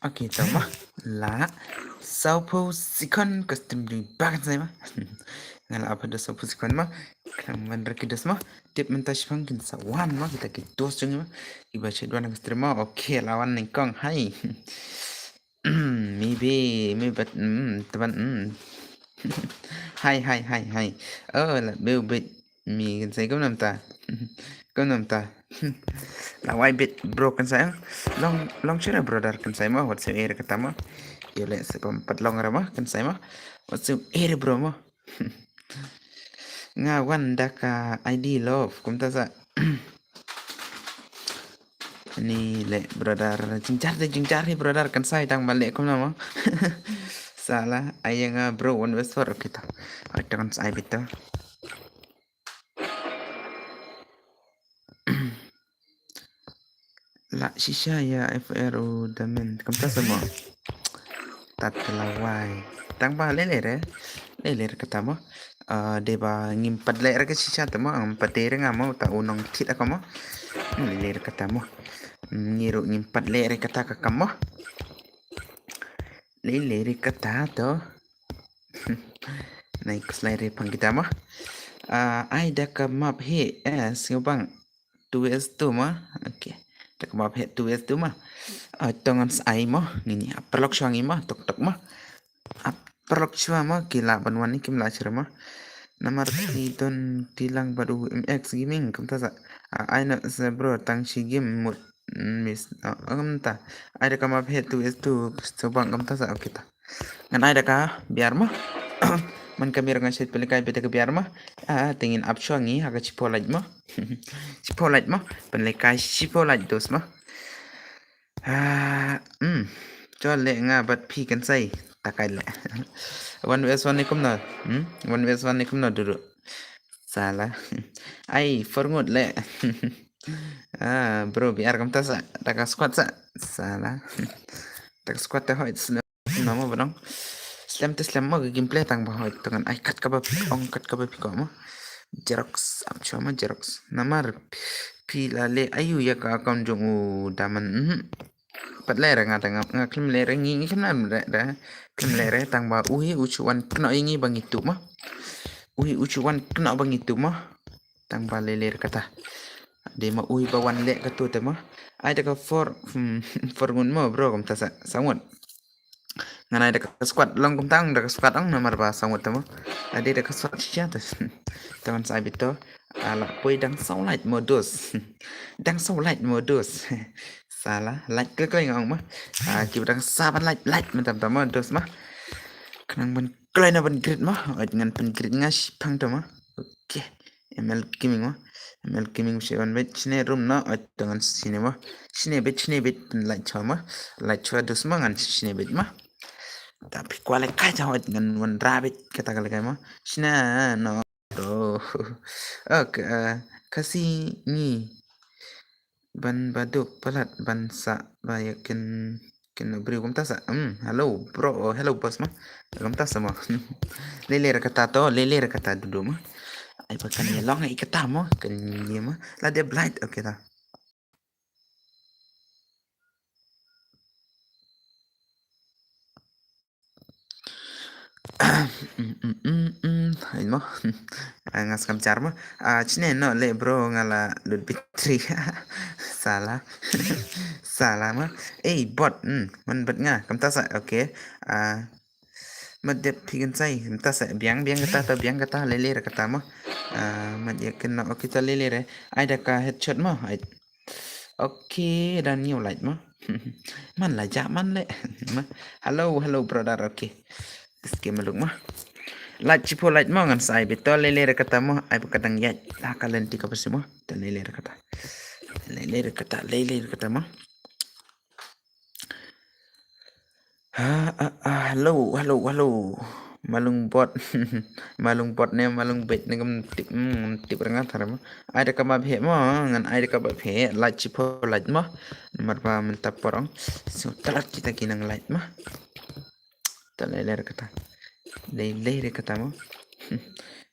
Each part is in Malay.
Oke, tama la saupo sikon custom di bagan saya mah. Ngala apa do saupo sikon mah kram man rekidos mah tip mentas pang kin sawan mah kita kitos jeng mah iba cedua nang terima oke lawan ning kong hai. Maybe but teman hai hai hai hai là bêu bit mi kan saya kau nam ta kau nam ta là why bit bro kan saya long long chira brother kan saya mah what saya air kata mah ya le sepempat long ramah kan saya mah what saya air bro mah ngawan daka ID love kum ta sa ni le brother jingcar he brother kan saya tang balik kum nama salah ayang bro one west for kita ada kan saya betul la shisha ya FRO damen kum ta sama tatlawai tang ba le kata mo deba ngimpat le ke shisha tamo patere ngamo ta unong tit akamo le kata mo ngiru ngimpat le kata kakamo le kata to naik slide pang kita mo ai da ka map he as ngobang 2s2 mah oke da ka map he 2s2 mah tongan sai mo nini perlok syangi mah tok mah perlok chua mah kila banwan ni kim la chira mah namar don tilang baru MX gaming kum ta sa aina sa bro tang shi game mut mis ta ai da ka map he 2s2 sobang kum ta sa kita ngan ai da ka biar mah man kami rangan set pelikai beta ke biar mah tingin apswangi haga cipolat mah cipolat mah pelikai cipolat dos mah cho le nga bat phi kan sai takai le 1vs1 ni kum na 1vs1 ni kum na dulu salah ai forngut le bro biar kam ta sa taka squad sa salah taka squad ta hoit nama barang slam te slam mo gameplay tang ba hoit tangan ai kat ka ba ong kat ka ba piko mo Jerox am chama Jerox namar pila le ayu ya ka akun jong daman pat le nga tang nga klim le ngi ngi kena da klim le tang ba uhi uchuan kena ingi bang itu mah uhi uchuan kena bang itu mah tang ba le kata de ma uhi ba wan le ka tu te mah ai da ka for ngun mo bro kom ta sa sangot ngana da ka squad long kom tang da ka squad ang namar ba sangot te mah ade da ka squad sia ta teman saya bito ala pui dang sau light modus dang sau light modus salah light ke kau ngong mah kita dang saban light mentam tam modus mah kenang ban klai na ban grid mah dengan pen grid ngas pang tam mah oke ML gaming mah ML gaming seven bet sini room na dengan sini mah sini bet light chua mah light chua dus mah ngan sini bet mah tapi kualek kai jawat dengan wan rabbit kata kali kai mah sini no oh oke kasih ni ban baduk pelat bansa bayakin kena beri kum tasa halo bro hello bos mah kum tasa mah lele kata to lele kata duduk mah ai pakan ya long ai kata mah kan ni mah la dia blind oke ta Ay mo ngas kam char mo chine no le bro ngala lut bitri salah salah mah bot man bet nga kam ta sa oke madep pigan sai kam ta sa biang biang kata lele kata mo mad ya kena oke ta lele re ai da ka headshot mo ai oke dan nhiều light mo man la ja man le hello brother oke Skema luk mah light cipo light mo ngan sai betul lele kata mo ai kadang ya kalian tika pasti mo dan lele kata mo halo malung bot malung bot ne malung bet ne kam tip rangat thar mo ai da kama phe mo ngan ai da kama phe light cipo light mo nomor ba mentap porong so talat kita kinang light mah dan lele kata mo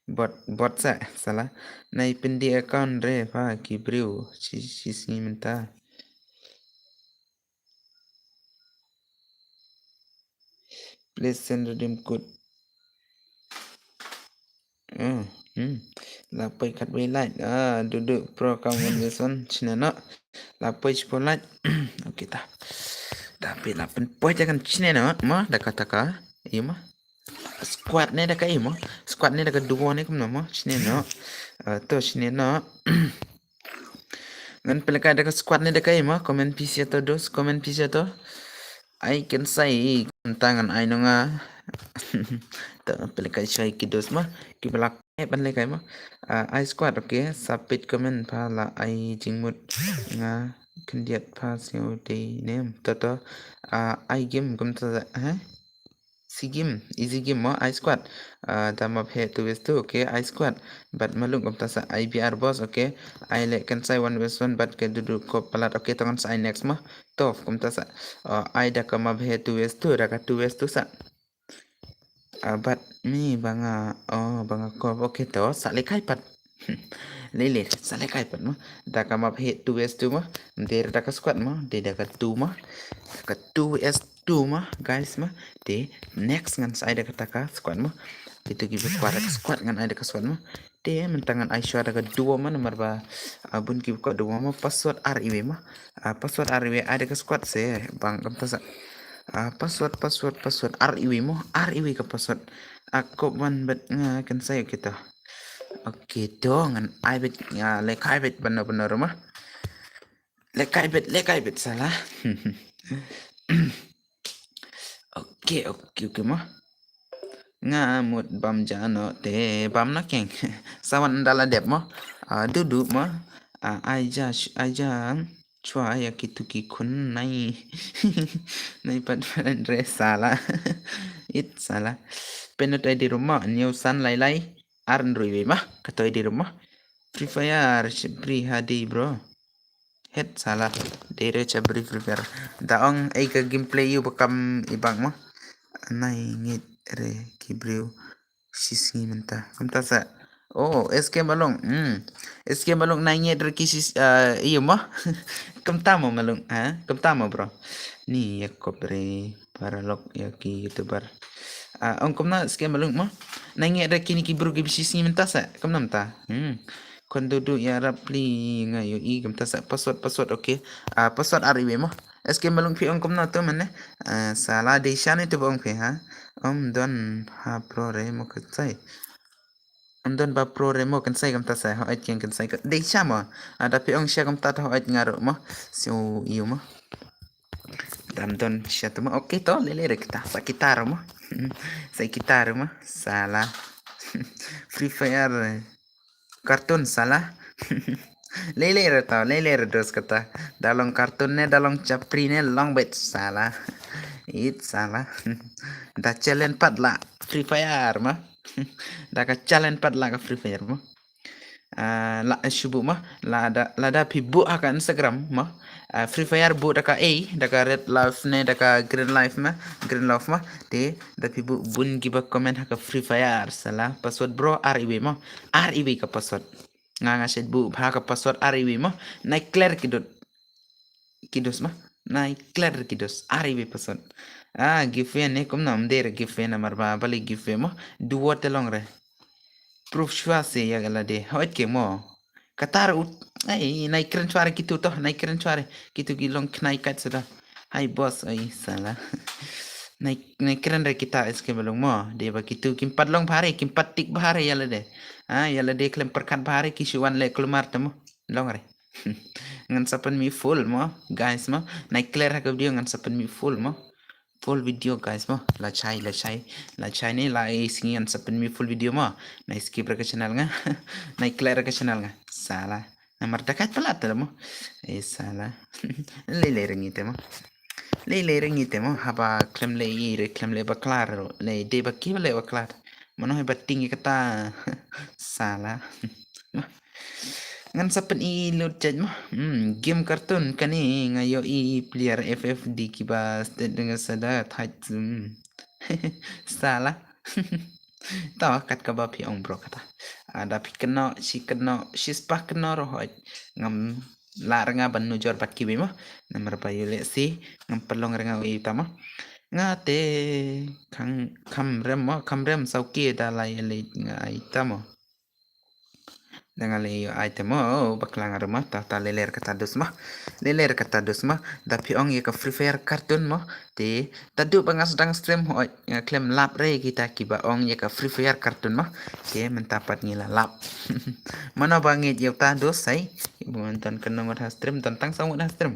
bot sa salah nai pindi account re pa kibriu si minta Please send redeem code. Lapai kat light. Duduk pro kamu beson Cina lapai light. Okey tah. Tapi lapan poin jangan Cina mah dah kata ka. Iya mah. Squad ni dah kai mah. Squad ni dah kedua ni kum mah Cina. Tu Cina. Ngan pelaka dah squad ni dah kai mah. Komen PC atau dos komen PC atau. I can say tangan I nunga. Tak pelaka saya kidos mah. Kibelak ban le kai mah. I squad okay. Sapit komen pala I jingmut nga kendiat pa siu day name. Toto I game kum ta si game easy game mo I squad. Dama phe tu wes tu okay I squad. But malung kum ta sa IBR boss okay. I let can say one vs one but ke dudu ko palat okay tangan sa I next mah. Tof kum ta sa I dah kama phe tu wes tu dah ka tu wes tu sa. But mi banga banga ko okay to sa le kai pat. Lele sa le kai pat mah. Dah kama phe tu wes tu mah. Der dah ka squad mah. Der dah ka tu mah. Ka 2s2 mah guys mah de next ngan saya ada kata ka squad mah itu gitu squad ngan ada ka squad mah de mentangan Aisyah ada dua mah nomor ba bun ki ko dua mah password RIW mah password RIW ada ka squad se bang kam sa password RIW mah RIW ka password aku man bet kan saya kita oke dong ngan I bet le kai bet benar-benar mah le kai bet salah Oke mah ngamut bam jano te bam na keng sawan ndala dep mah duduk mah aja chua ya kitu ki kun nai nai pat salah it salah penut di rumah new san lai arn ruiwe mah katoi di rumah Free Fire beri hadi bro head salah dere cabri Free Fire daong ay ka gameplay yu bakam ibang mah nai ngit re kibriu sisi mentah kumta sa SK balong SK balong nai ngit re kisis iyo mah kumta mo malong kumta mo bro ni yakobre para lok ya ki youtuber ong kumna SK balong mah nai ngit re kini kibru sisi mentah sa kumna mentah kon duduk ya rapli ngayo I kumta sa password okay password RIW mah SK malung phi ong kumna to mane salah de shane to bong phi don ha pro re mo ketsai don ba pro re mo kan sai kam ta sai ho ai ken kan sai de sha mo da phi ong sha kam ta ho ai ngaro mo so iyo mo dam don sha to mo okay to le re kita sa gitar mo sa gitar mo salah Free Fire kartun salah lele dos kata dalong kartun ne dalong capri ne long bet salah it salah da challenge pat la Free Fire mah da ka challenge pat la ka Free Fire mah la shubu mah la da pi bu ka Instagram mah Free Fire bu da ka da ka red life ne da ka green life mah green life mah de da pi bu bun giba comment ha ka Free Fire salah password bro RIW mah RIW ka password nga set bu bha ka password RIW mah nai clear kidos mah nai clear kidos RIW password giveaway ne kum nam der giveaway namar ba bali giveaway mah duo telong re proof shwa se ya gala de hoit ke mo katar ai nai kren chware kitu to nai kren chware kitu gilong knai kat sada hai boss ai salah nai kren re kita eske belong mo de ba kitu kimpat long phare kimpat tik bahare yala de yala de klem perkat bahare kisuan le kelumar temo long re ngan sapan mi full mo guys mo nai clear ha video ngan sapan mi full video guys mo la chai ni la singi ngan sapan mi full video mo nai skip ra ke channel nga nai clear ra ke channel nga salah namar dekat pelat mo salah le rengi temo le rengi temo haba klem le ire klem le baklar le de bakki le baklar mano he batting kata salah ngan sapen I load charge mah game kartun kani ngayo I player FFD kibas dengan sada thaj salah tahu kat kaba pi ong bro kata ada pi kena si spa kena rohot ngam la renga ban nujor bat kibi mah nomor bayu le si ngam pelong renga wi tama ngate kamrem sauki dalai elit ngai tamo dengan le item baklang rumah ta leler kata dus mah tapi ong ye ka free fire kartun mah ti tadu bangas dang stream ho klem lap re kita kiba ong ye ka free fire kartun mah ke mentapat ngila lap mana bangit ye ta dus sai ibu nonton kenong stream tentang sangut stream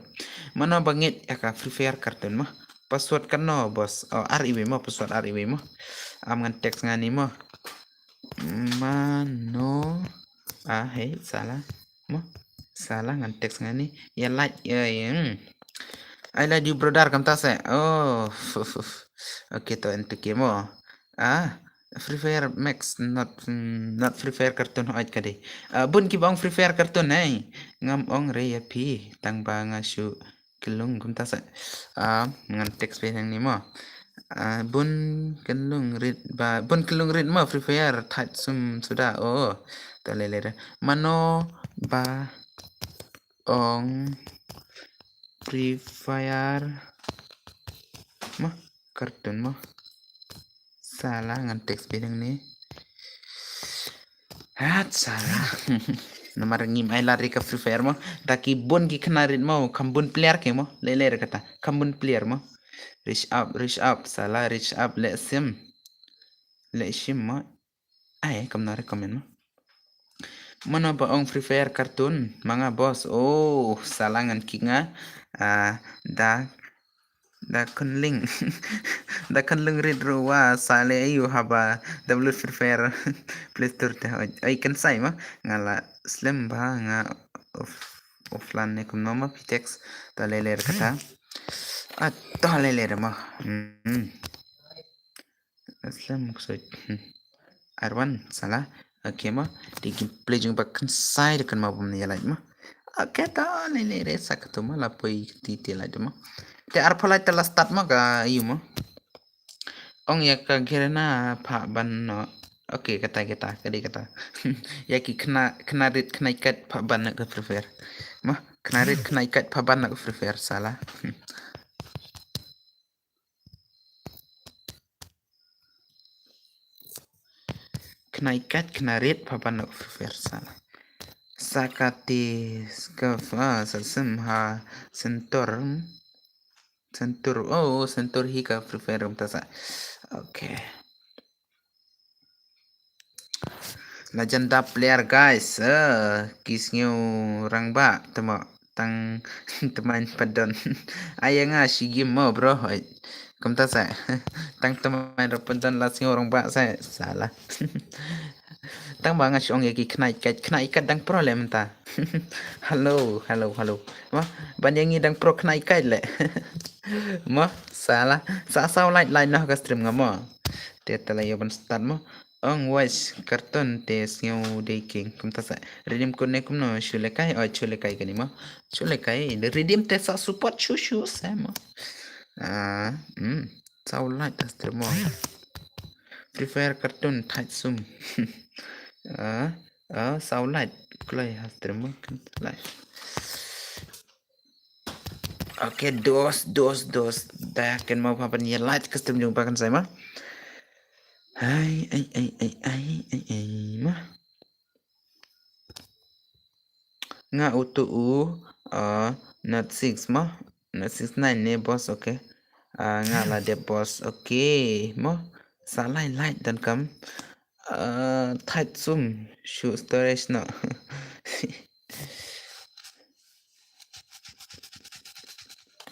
mana bangit ya ka free fire kartun mah password kano bos RIW mah password RIW mah ngan teks ngani mah mano salah ngan teks ngani ya like I love you brother kam ta se okay to ente kemo Free Fire Max not Free Fire kartun hoit kade bun ki bang Free Fire kartun ngam ong re ya pi tang banga shu kelung kam ta se ngan teks pe yang ni mo bun kelung rit ma Free Fire that sum sudah ta lele mano ba ong Free Fire mah kartun mah salah ngan teks bidang ni salah nomor ngim ai lari ka Free Fire mah taki bun ki kenarit mau kambun player ke mah lele kata kambun player mah reach up salah reach up le sim mah kam na recommend mah mana ba ong Free Fire kartun mga boss salah ngan kinga da kunling da kunling rid ruwa sale ayu haba double Free Fire Play Store te ay kan sai ma ngala slim ba nga offline ne kum noma pitex ta leler kata ta leler ma slim kusoi arwan salah ma di gameplay jung ba kan sai kan ma bum ne yalai ma ta leler sakto ma la poi titil ada ma te arpalai telah start ma ga iyu ma ong ya ka gerena pa ban no oke kata ya ki kena rit kena ikat pa ban nak Free Fire mah kena rit kena ikat pa ban nak Free Fire salah kena ikat kena rit pa ban nak Free Fire salah sakati skafa sasem ha sentor hika Free Fire tasa okay legenda player guys kisnyo orang ba temo tang teman padon ayang si game mo bro kam ta sa tang teman padon lasnyo orang ba sa salah tang banga syong yaki kena ikat dang problem ta halo ma banyangi dang pro kena ikat le ma salah sa light nah ka stream ngamo te talayo ban start mo ong watch karton tes ngau deking kum ta sa redeem code kum no chule kai kani mo chule kai redeem te sa support shushu sama sa light ta stream mo Free Fire karton tight sum sa light kulai ha stream mo live okay dos dah kan mau papan ya light custom jumpa kan saya mah ai mah nga utu not 6 mah not 69 ne boss okay nga la de boss okay mah salah light dan kam tight zoom show storage no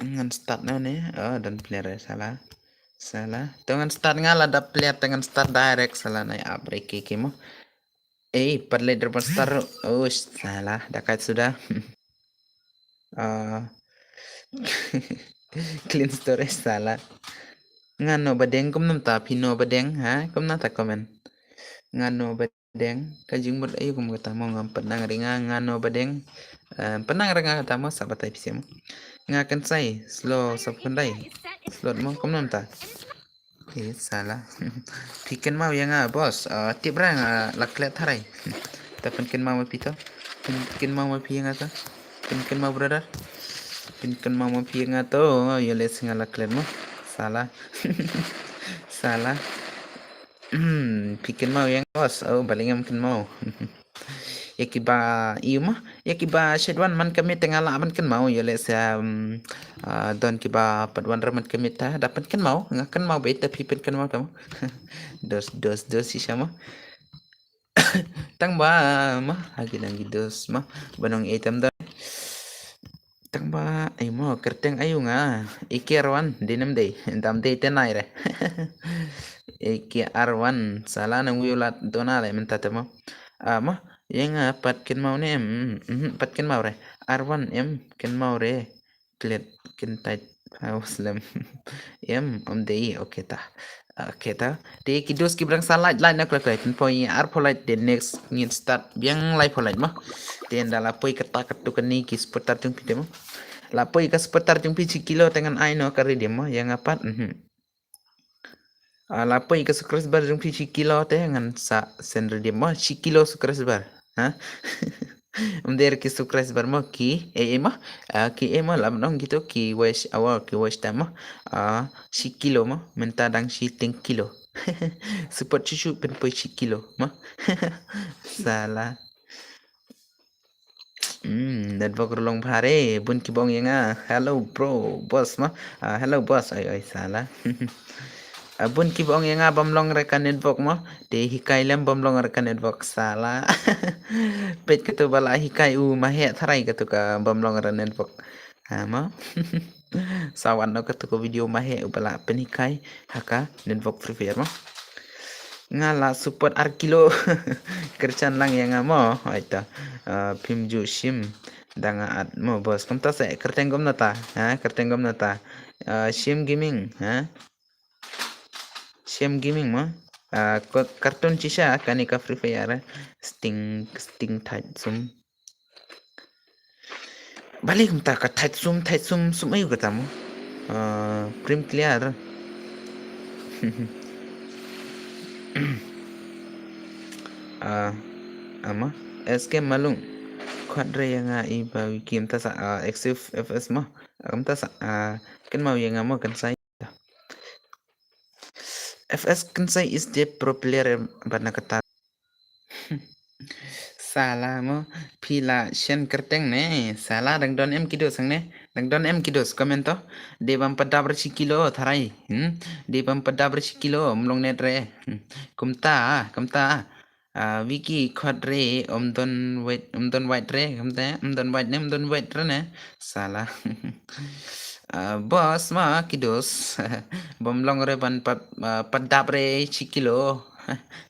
ngan start na ne dan player salah dengan start ngala da player dengan start direct salah na break ke mo per leader pun start salah dekat sudah clean storage salah ngano badeng kum nam ta pino badeng kum na ta komen ngano badeng kajing bud ayo kum kata mo ngam penang ringa ngano badeng penang ringa kata mo sabat ai pisem ngakan sai slow sab kandai slot mo kum nam ta salah piken mau yang bos tip rang laklet harai tapi ken mau pito ken mau pi yang ata ken mau brother ken mau pi yang ato ya les ngalaklet mo salah. Salah. Bikin mau yang bos. Oh, paling mungkin mau. Ya kiba iyo mah ya kiba shedwan man kami tengah laman kan mau ya les don kiba padwan raman kami ta dapat kan mau ngakan mau beta pipin kan mau kamu dos si sama tang ba mah lagi nang dos mah banong item da tang ba ay mo kerteng ayu nga iki arwan dinam day dam day tenay re iki arwan sala nang wiyulat donale mentata mo mah yang pat kin mau ne pat kin mau re arwan kin mau re klet kin tait muslim om dei oke ta de ki dos ki brang salat line nak lek tin poi ar polite the next ngin start biang lai polite mah den dala poi kata katu kani ki seputar tung pidem la poi ka seputar tung pici kilo dengan aino kari dia mah yang apat la poi ka sukres bar tung pici kilo teh ngan sa sender dia mah si kilo sukres bar ha der ki sukres bar mah ki mah ki mah lam nong gitu ki wes awal ki wes mah si kilo mah mentadang si ting kilo support cucu pen poi si kilo mah salah dan bok long pare bun ki bong yang hello bro boss mah hello boss ay salah bun ki bong yang bam long rekan network mah de hikai lem bam long rekan network salah pet ketu bala hikai mahe tharai ketu ka bam long rekan network mah sawan no ketu ko video mahe bala penikai haka network free fire mah ngala support arkilo kercan lang yang mo aita pim ju sim danga at mo bos kum ta se kerteng gom nata kerteng gom nata sim gaming sim gaming mo kartun cisa kani ka free fire sting tight sum balik kum ta ka tight sum ayu kata mo prim clear ama SK malung kwadre yang iba wikim ta sa exif fs mah kam ta sa kan mau yang mo kan sai fs kan sai is the pro player bana kata salah mo pila shen kerteng ne salah dang don em kido sang ne dang don em kidos komento de bam pada bersi kilo tharai de bam pada bersi kilo mlong net re kumta Vicky khodre om don white re kamta om don white re ne salah bos ma kidos bom long re ban padap re sikilo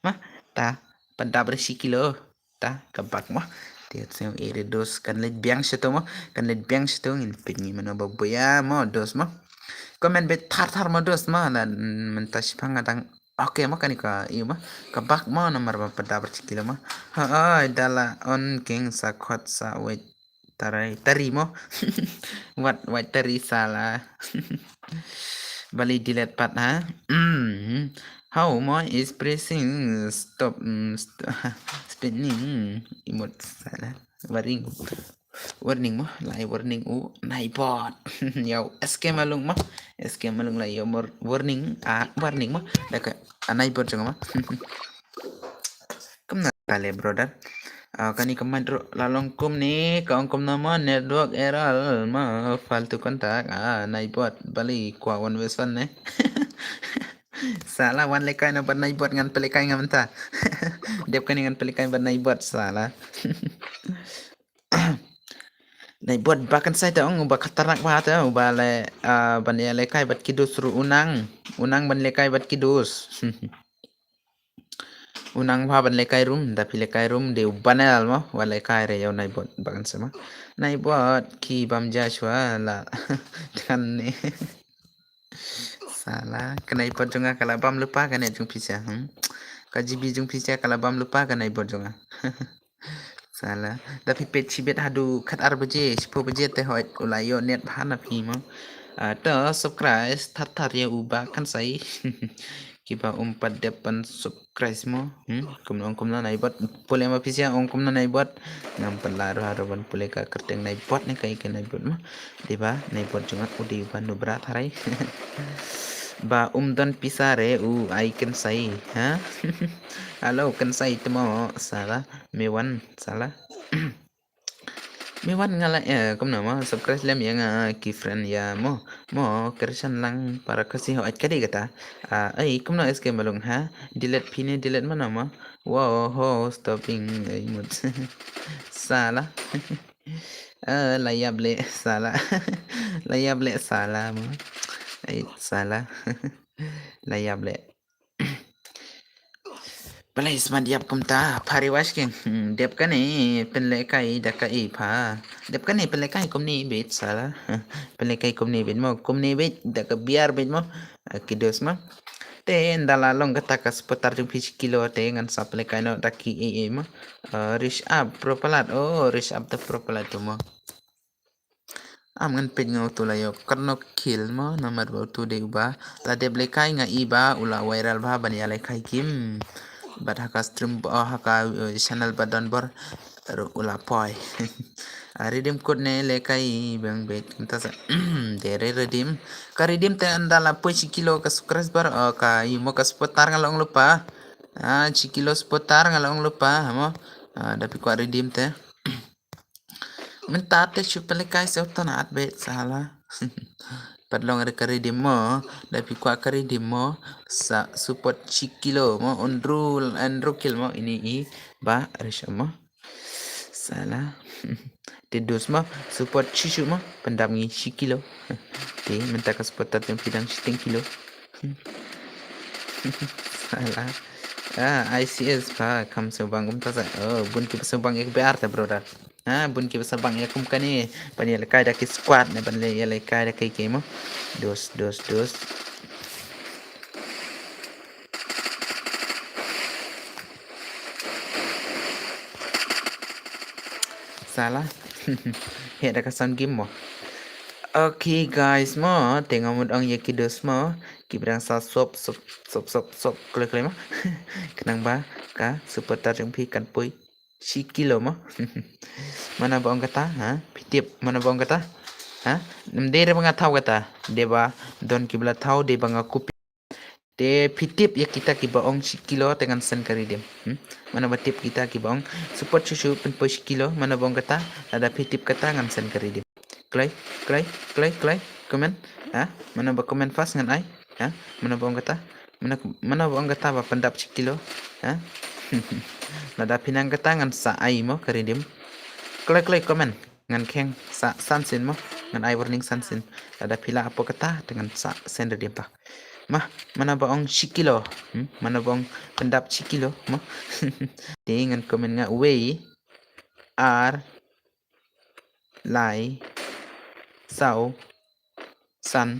ma ta padap re sikilo ta kabak ma tiat sem ere dos kan let biang seto ma kan let biang seto ngin pingi mana babuya mo dos ma komen bet tar ma dos ma dan mentas pangadang oke makanya ka iya mah kabak ma nomor padap re sikilo ma dala on king sakhot sa wait tari mo what tari salah bali delete part how mo is pressing stop spinning emote salah warning mo lai warning naipot yaw SK malung lai yo warning mo like naipot jong ma kam na kale brother kani kamadro lalong kum ni kaong kum nama network error ma faltu kontak naipot bali kwa one wesan ne salah wan lekai na ban naipot ngan pelekai ngan ta dep kani ngan pelekai ban naipot salah naipot bakan sai ta ong ba khatarak ba ta ba le ban ya lekai bat kidus ru unang ban lekai bat kidus unang bha ban lekai room da pi lekai room de banal mo wa lekai re yo nai bot bagan sama nai bot ki bam jashwa la kan ne salah kenai bot jonga kala bam lupa kan jung pisa ka jibi jung pisa kala bam lupa kan nai bot jonga salah da pi pet chibet hadu khat ar baje 10 baje te hoit ulayo net bhana pi mo to subscribe that ya uba kan sai kiba umpat depan subscribe mo kumna naibot pule ma pisia kumna naibot ngam pelaru harapan pule ka kerteng naibot ne kai ke naibot ma diba naibot jungat udi ban nubra tharai ba don pisare ai kan sai ha halo kan sai temo salah mewan salah Mewan ngala kom na mo subscribe lam yang ki friend ya mo kersan lang para kasi ho at kadi kata ay kom na eske malung ha delete mana mo wow ho stopping ay mut salah layable salah layable salah mo ay salah layable Balai smart diap kumta pariwas king diap kan penlekai dakai pa diap kan penlekai kumni bit salah penlekai kumni bit mo kumni bit daka biar bit mo kidos mo te dalalong kata ka seputar 7 kilo te ngan saplekai no daki mo rish up propalat rish up the propalat mo ngan pin ngau tu layo karno kill mo nomor tu de uba la de blekai nga iba ula viral ba bani alai kai kim bat haka stream haka channel badan bor ula poi redeem code ne lekai bang bet kita sa dere redeem ka redeem te andala poi kilo ka sukras bar ka imo ka seputar ngalong lupa kilo seputar ngalong lupa mo tapi ko redeem te mentate chupele kai se utanat bet salah padlong ada kari demo tapi kuat kari demo sa support kilo mo andru kil mo ini ba resha mo salah tidus mo support chisu mo pendam ni kilo di mentaka support tatem pidang 10 kilo salah ICS pa kam sebang tasa bun ki sebang ek bear ta brother bun ki sebang ek kum kani pani lekai da ki squad ne ban le lekai da kai kemo dos salah hit da kasan game mo Okay guys mo tengok mod ang yakidos mo kibrang sa sop klik mo kenang ba ka seputar yang pi kan pui kilo mo mana ba ang kata pitip mana ba ang kata namdere mga tau kata deba don kibla tau deba nga kupi de pitip ya kita kibaong kilo dengan sen karidim mana ba tip kita kibaong support susu pen pui kilo mana ba ang kata ada pitip kata ngan sen karidim Clay, komen, mana ba komen fast ngan ai, mana ba ang kata, mana ba ang kata ba pendap kilo, nada pinang kata ngan sa ai mo karidim, Clay komen ngan keng sa sansin mo, ngan ai warning sansin, nada pila apa kata dengan sa sender dia pa, mana ba ang kilo, mana ba ang pendap kilo mo, dengan komen nga we are lai sau san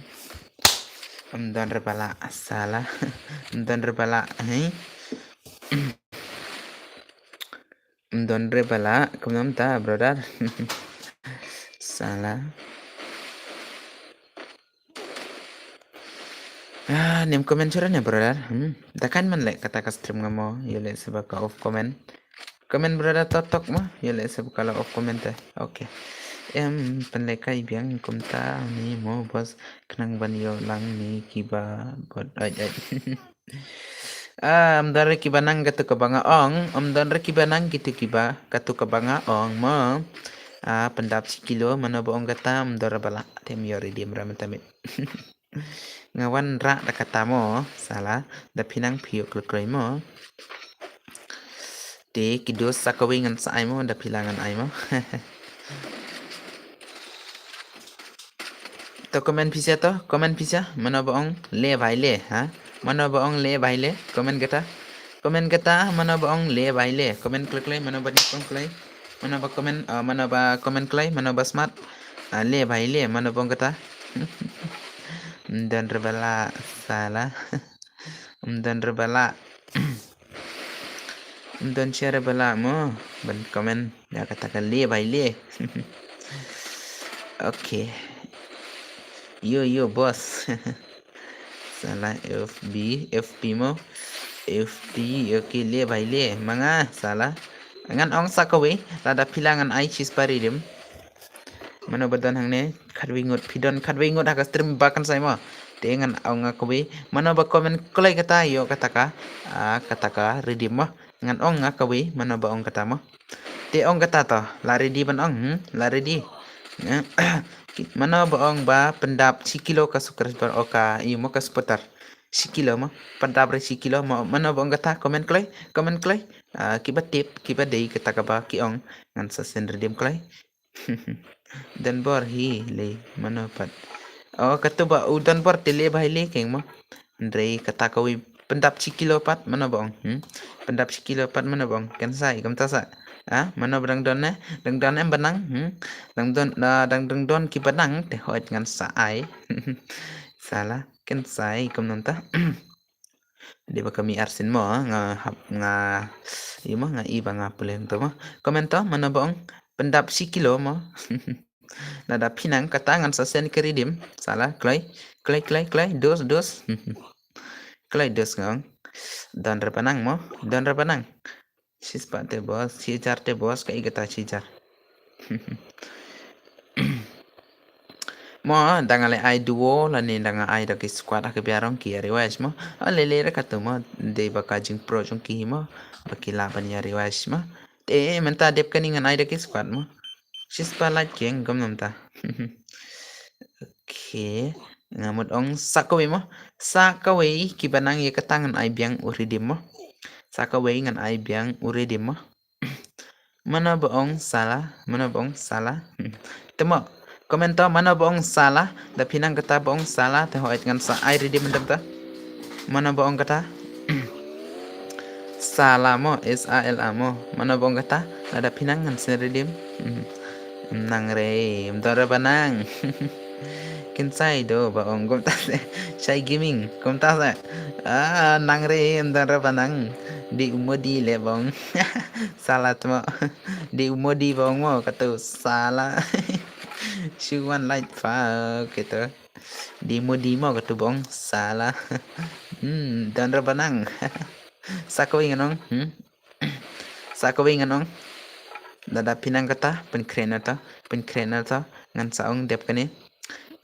dan rebala salah dan rebala dan rebala kumam ta brother salah nim komen ya brother takan man lek kata ka stream ngamo yele sebab ka off comment brother totok mah yele sebab kalau off comment okay penlekai biang kumta ni mo bos kenang banyo lang ni kiba god ay amdare kiba nang gatu kabanga ong amdare kiba nang gitu kiba gatu kabanga ong mo pendap kilo mana boong kata amdare bala tem yori diem ramatamit ngawan ra da kata mo salah da pinang piuk lekoi mo de kidos sakawingan sa ay mo da pilangan ay mo तो कमेंट पिसा mana boong le bhai le mana boong le bhai le comment kata mana boong le bhai le comment klik le mana ba klik mana ba comment klik mana ba smart le bhai le mana boong kata dan rebala salah dan rebala dan share bala mo ban comment ya katakan le bhai le okay yo bos salah FB mo FB okay le bhai le manga salah ngan ong sakawe lada pilangan ai chis paridim mana badan hang ne khadwingot pidon khadwingot haka stream bakan sai mo Dengan ong ngakawi mana ba komen kulay kata yo kata ka redeem mo ngan ong ngakawi mana ba ong kata mo te ong kata to la ready ban ong la ready mana ba ong ba pendap sikilo ka sukar par oka imo ka seputar sikilo mo pendap re sikilo mo mana ba ong kata komen kulay kiba tip kiba dei kata ka ba ki ong ngan sa sen redeem kulay dan bor hi le mana pat oh kata ba udan bor tele bahai le keng mo Andre kata kawi pendap sikilo pat mana bong pendap sikilo pat mana bong kan sai kam ta sa mana bang don em benang dang don ki benang te hoit ngan sa ai salah kan sai kam nonta di ba kami arsin mo nga imo nga iba nga pulen to mo komento mana bong pendap sikilo mo nada pinang katangan sa sen keridim salah clay dos clay dos ngang dan repanang sispate bos sijar te bos kai gata sijar mo dangale ai duo la ni danga ai da ki squad ak biarong ki riwais mo lele ra katumo de baka jing pro jong ki mo bakila ban ya riwais mo te menta dep kaningan ai da ki squad mo sispa la keng gom namta okay ngamut ong sakawi mo sakawi kibanang ye katangan ai biang uridim mo sakawi ngan ai biang uridim mo mana bohong salah temo komento mana bohong salah da pinang kata bohong salah te hoit ngan sa ai redim mendem ta mana bohong kata salah mo SALA mo mana bohong kata ada pinang ngan sen redim nang re mdora banang kinsai do bohong kom ta sai gaming kom ta sa nang re mdora banang di umodi le bong salah mo di umodi bong mo kata salah Cuman light fuck gitu di mo kata bong salah dan rebanang sakawi nganong dada pinang kata penkrener to ngan saong dep kani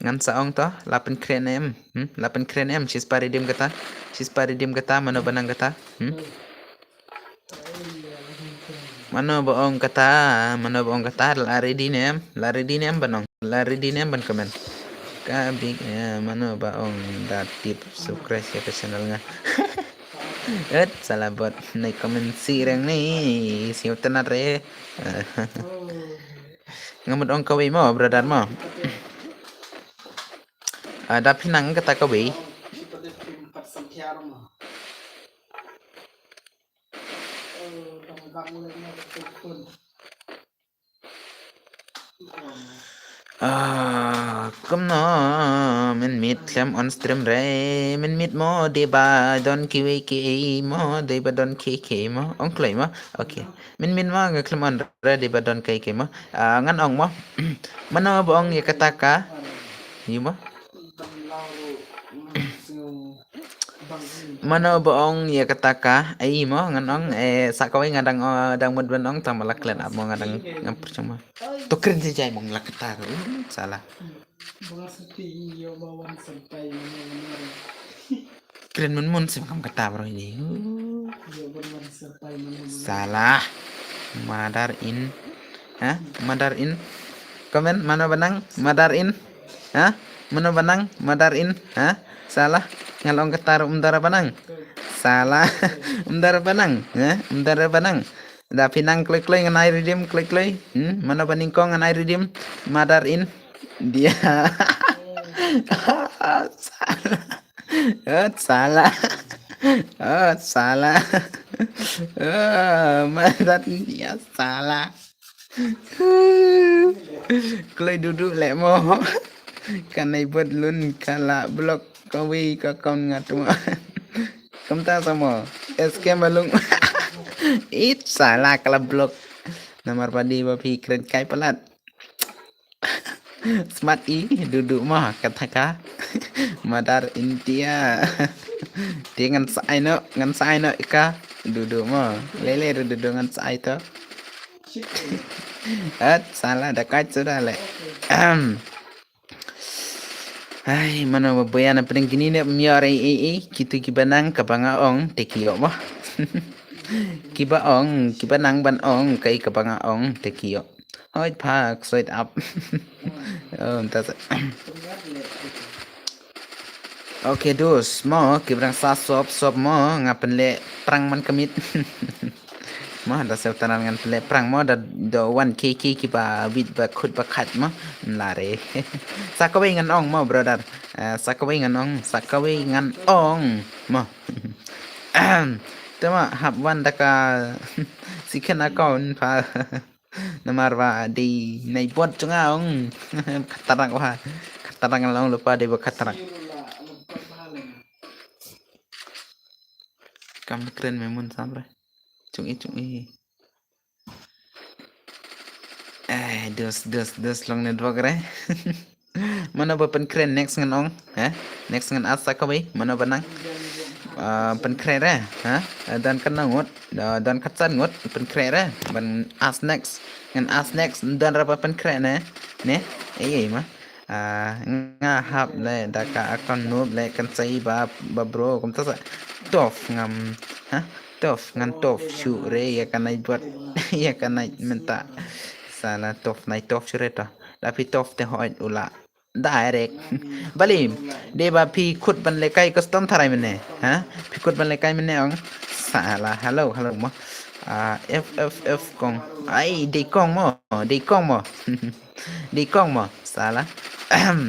ngan saong to la penkrenem sis paridim kata mano banang kata mano boong kata lari dinem banong lari dinem ban komen kabik mano baong datip subscribe ya ke channel nga salah buat naik komen sirang nih siu tenar re ngamut ong kawi mo brother mo ada pinang kata kawi Come no, min meet klem on stream re, min meet mo de ba don kiwi ki mo de ba don ki mo, ong klem mo, okay, min mo nga klem on re de ba don ki mo, ngan ong mo, mana ba ong yakataka, mo, mana ba ong yakataka, ay mo ngan ong sakaway nga dang mudban ong tamalak len mo nga dang ngampur cuma. Tuker jay mong lakata salah keren mun sim kam kata bro ini salah madar in komen mana benang madar in mana benang madar in salah ngalong ketar umdara benang salah umdara benang da pinang klik ngan ai redeem klik mana baningkong ngan ai redeem madar in dia salah madar dia salah klay duduk lek mo kanai buat lun kala blok kawi ka kaun ngatu kamta sama eskem balung it salah kala blok nomor padi bapi keren kai pelat smart duduk mah kata madar India dengan sai no ika duduk mah lele duduk dengan sai to salah dekat sudah le Ay, mana bayan na pedang gini ne miar kitu kibanang kabanga ong tekio mo. Kiba ong, kibanang ban ong kay kabanga ong tekio. Hoy pak, side up. Oh, tas. Oke dus, mo kibrang sa sop mo ngapen le perang man kamit. Mo da sel tanan ngan le perang mo da do 1 kk kiba bit ba khut ba khat mo lare. Sakawe ngan ong mo brother. Sakawe ngan ong, sakawe ngan ong mo. Tama habwan daka sikan akaun pa namarwa di naibot chunga ong katarang wa katarang lang lupa di ba katarang kam keren memun sampai cungi dos long network re mana ba pen keren next ngan ong next ngan asa kawi mana ba nang pen keren re dan kan ngot dan katsan ngot pen keren re ban as next ngan as next dan rapa pen keren ne mah nga hap le daka akan noob le kan sai ba bro kum ta tof ngam tof ngan tof shu re ya kanai buat ya kanai minta salah tof nai tof sureta tapi tof te hoit ula direct balim de ba pi khut ban le kai custom tharai mene pi khut ban le kai mene ong salah hello mo f kong ai de kong mo đi con mà xa lá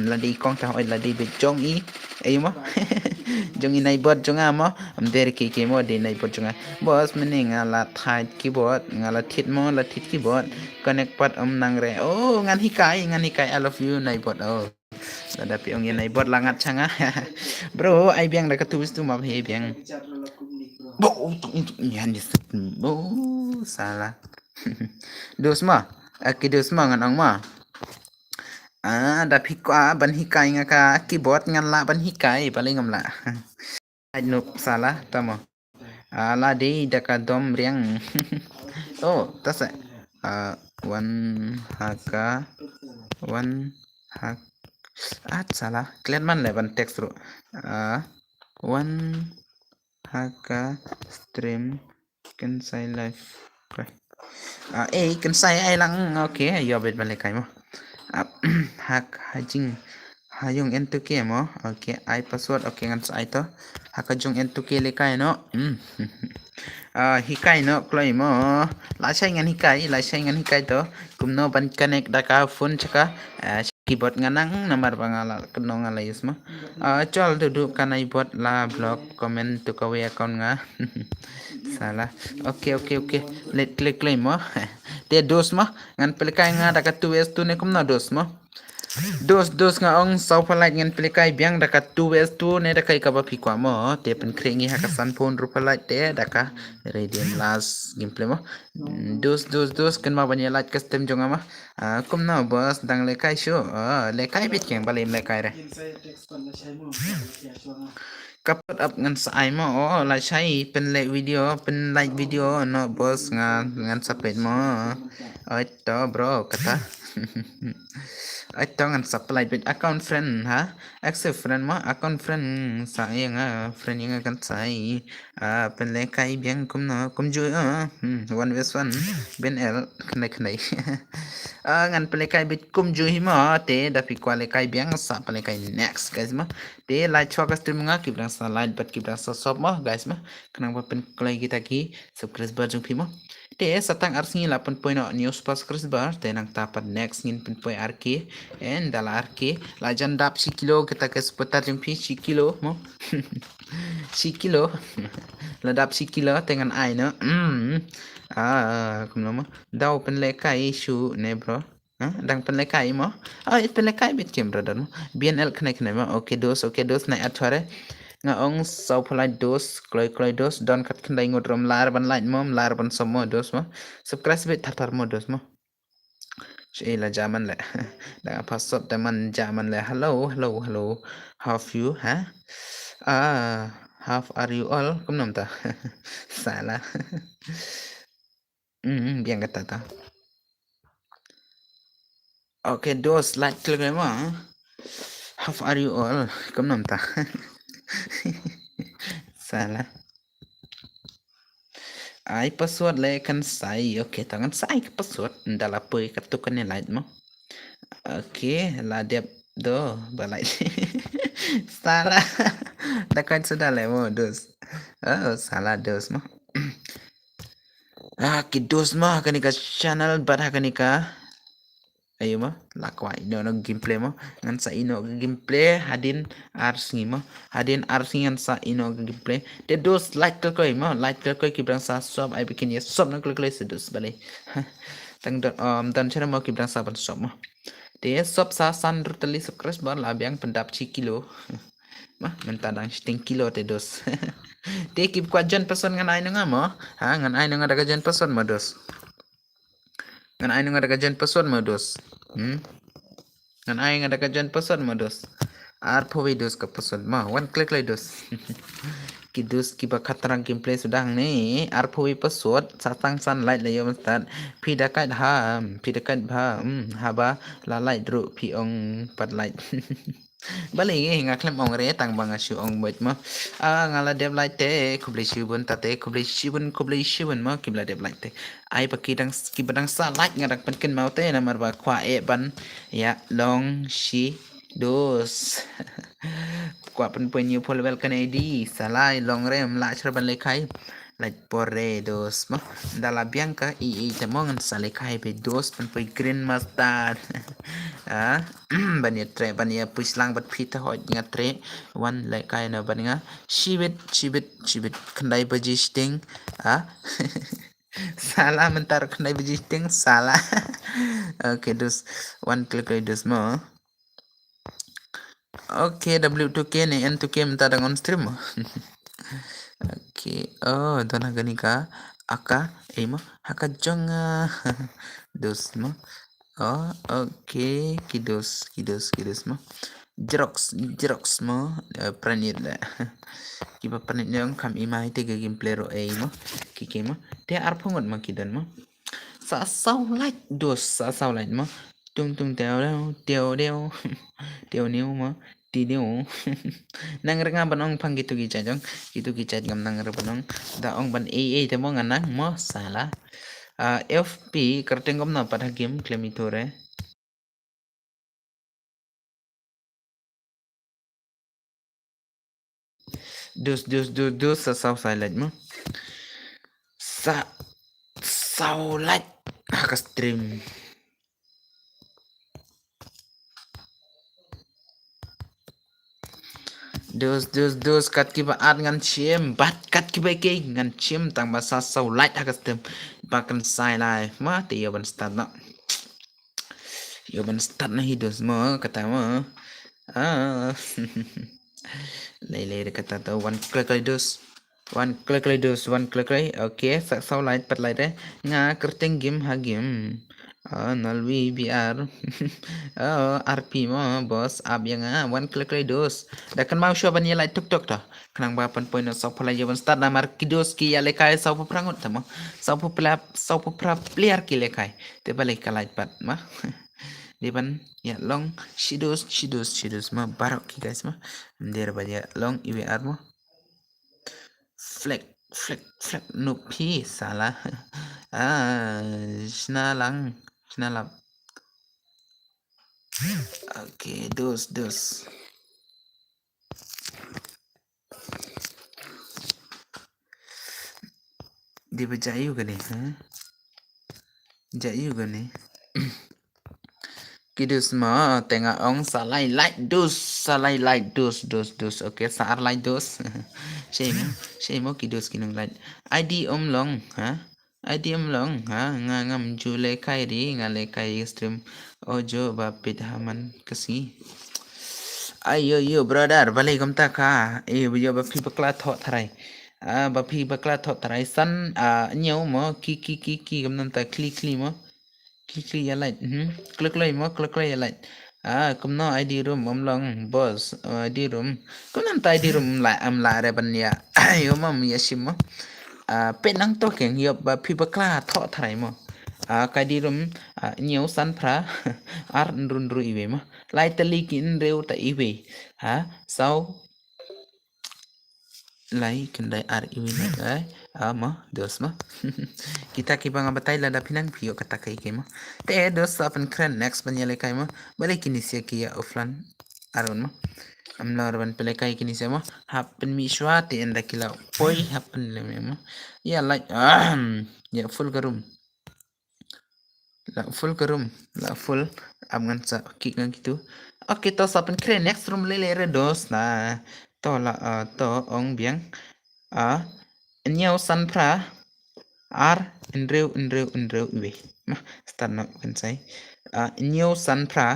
là đi con tao là đi bị chong ý ấy mà chong ý này bớt chong mà there kiki mà đi này bớt chong boss mình nghe là thay keyboard nghe là thiết keyboard connect part nang re oh ngan hikai I love you này bớt oh là tapi ông này bớt là ngat changa bro ai biang đã ketulis tu mà he biang bo nyan di bo salah dos ma dos ma ngan ong ma da phikwa ban hikai nga ka keyboard ngan la ban hikai paling ngam la nup salah tamo la de da ka dom riang oh tas one haka one hak salah kalian man le ban text ro one haka stream kan sai live kan sai ai lang okay yo bet ban le kai mo hak hajing hayung entuke mo okay I password okay ngan sai to hakajung entuke le kai no hikai no kloi mo la sai ngan hikai to kumno ban connect daka phone chaka keyboard nganang nomor bangala keno ngala yusma chol duduk kanai bot la blog comment to kawe account nga salah okay let click mo te dos mo ngan pelikai nga daka 2s2 ne kumno dos mo dos nga ong sau palai ngan pelikai biang daka 2s2 ne daka ikaba pikwa mo te pen krengi haka san phone rupalai te daka radiant last gameplay mo dos kan ma banya light custom jonga ma kumno bos dang lekai show lekai bit keng balim lekai re kapot up ngan sai mo la sai pen like video no bos ngan sapet mo to bro kata ngan supply bit account friend accept friend mo account friend sai nga friend yang kan sai pen lekai biang kum ju 1v1 ben el khnai ngan pelekai bit kum ju hi ma te da pi kwa lekai biang sa pelekai next guys ma te like chok stream nga ki brang sa like bat ki brang sa sop ma guys ma kanang pa pen klai kita ki subscribe jung pi mo te satang arsingi 8.0 news subscribe te nang tapat next ngin pen poi arki en dala arki la jandap si kilo kita ke seputar jung pi si kilo mo si kilo ladap si kilo tengan ai no kumno daw pen lekai shu ne bro dang pen lekai mo pen lekai bit kem brother mo bnl khnai mo okay dos nai athare nga ong sau phalai dos kloi dos don kat khandai ngodrom lar ban light mom lar ban somo dos mo subscribe bit thar mo dos mo la jaman le da pasop man jaman le hello how you how are you all kumnom ta salah biang kata ta okay dos like klik mo How are you all? Kamu namta. Salah. Ai password le kan sai. Okay, tangan sai ke password. Ndala pui katukan ni light mo. Okay, la dia do balai. Salah. Dakan sudah le mo dos. Oh, salah dos mo. Kidos mo kanika channel bar kanika. Ayo mo lakwai no gameplay mo ngan sa ino gameplay hadin ars mo hadin ars ngan sa ino gameplay de dos like ko mo like ko kibrang sa sub ai bikin ya sub no klik se dos bale tang dan cara mo kibrang sa ban sub mo de sub sa san rutali subscribe la biang pendap kilo mah mentadang 10 kilo te dos de kip kwa jan person ngan ai nga mo ngan ai nga daga jan person mo dos ngan ai nga daga jan person mo dos ngan ai nga daga jan person mo dos ar phowi dos ka person ma one click lai dos ki dos ki ba khatrang gameplay sudang ni ar phowi password satang san light lai yom start phi da kai ha haba la light dru phi ong pat light bali nga klem ong re tang bang asu ong bait ma ngala dev light te kubli shibun tate kubli shibun ma kibla dev light te ai pa kidang kibadang sa light nga dak penken mau te na mar ba kwa e ban ya long shi dos kwa pen penyu polwel kan id salai long rem la chraban lekai like porre dos mo dala bianca i temong sale kai be dos pen pe green mustard bania tre bania puislang bat pita hot ngatre one like kai na bania shibit kandai baji sting salah mentar kandai baji sting salah okay dos one click dos mo okay w2k ni n2k mentar on stream mo okay oh dona ganika aka emo haka jonga dos mo okay kidos mo Jerox mo pranit la kiba pranit yang kam imai te gameplay ro mo kike mo te arphongot mo kidan mo sa sau like dos sa sau like mo tung teo mo tideo nang renga banong pang gitu gijajong gitu gijaj gam nang banong da ong ban te mo nganang mo salah FP kertengom na pada game klemitore dus sa sau silent mo sa saulat ka stream dus kat kiba at ngan chim bat kat kiba ke ngan chim tang ba sa saulat ka stream bakan sai lai ma te yo ban start na hidus mo kata mo lele kata to one click dus okay sa sau light pat light nga kerteng game ha game nalwi biar RP mo boss ab yang one click dos dakan mau show ban yelai tuk ta kanang ba pan point sa pala yawan start na mar kidos ki yale kai sa prangot tamo sa player ki le kai te balik ka light pat ma di ban ya long shidos ma barok ki guys ma der ba ya long IWR mo fleck no pi salah snalang okay dos di ba jayu gani kidus ma tenga ong salai like dos okay saar like dos shemo kidus kinung like id long nga ngam jule kairi ngale kai stream ojo bapit haman kasi ayo brother balai gamta ka yo bapi bakla thot tharai bapi bakla thot tharai san nyau mo ki gamnam ta kli mo kiki ya light klik ya light kumno ID room long boss ID room kunam ta ID room la am la re ban ya yo mam ya sim pe nang to keng yo ba phi bakla tho thrai mo ID room nhiều san pra ar run ru iwe ma lai tali ki reu ta iwe sau lai kendai ar iwe na ai ama dos ma kita ki bang batai la pinang pio kata kai ke ma te dos apan kren next banyale kai ma balik kini sia ki ya offline aron ma amla raban pele kai kini sia ma happen mi shwati enda kila poi happen le me ma ya like ya full garum la full amngan sa kik ngan gitu oke to sapen kren next room lele re dos na to la to ong biang nyau san pra ar enreu iwe mah start na kan sai nyau san pra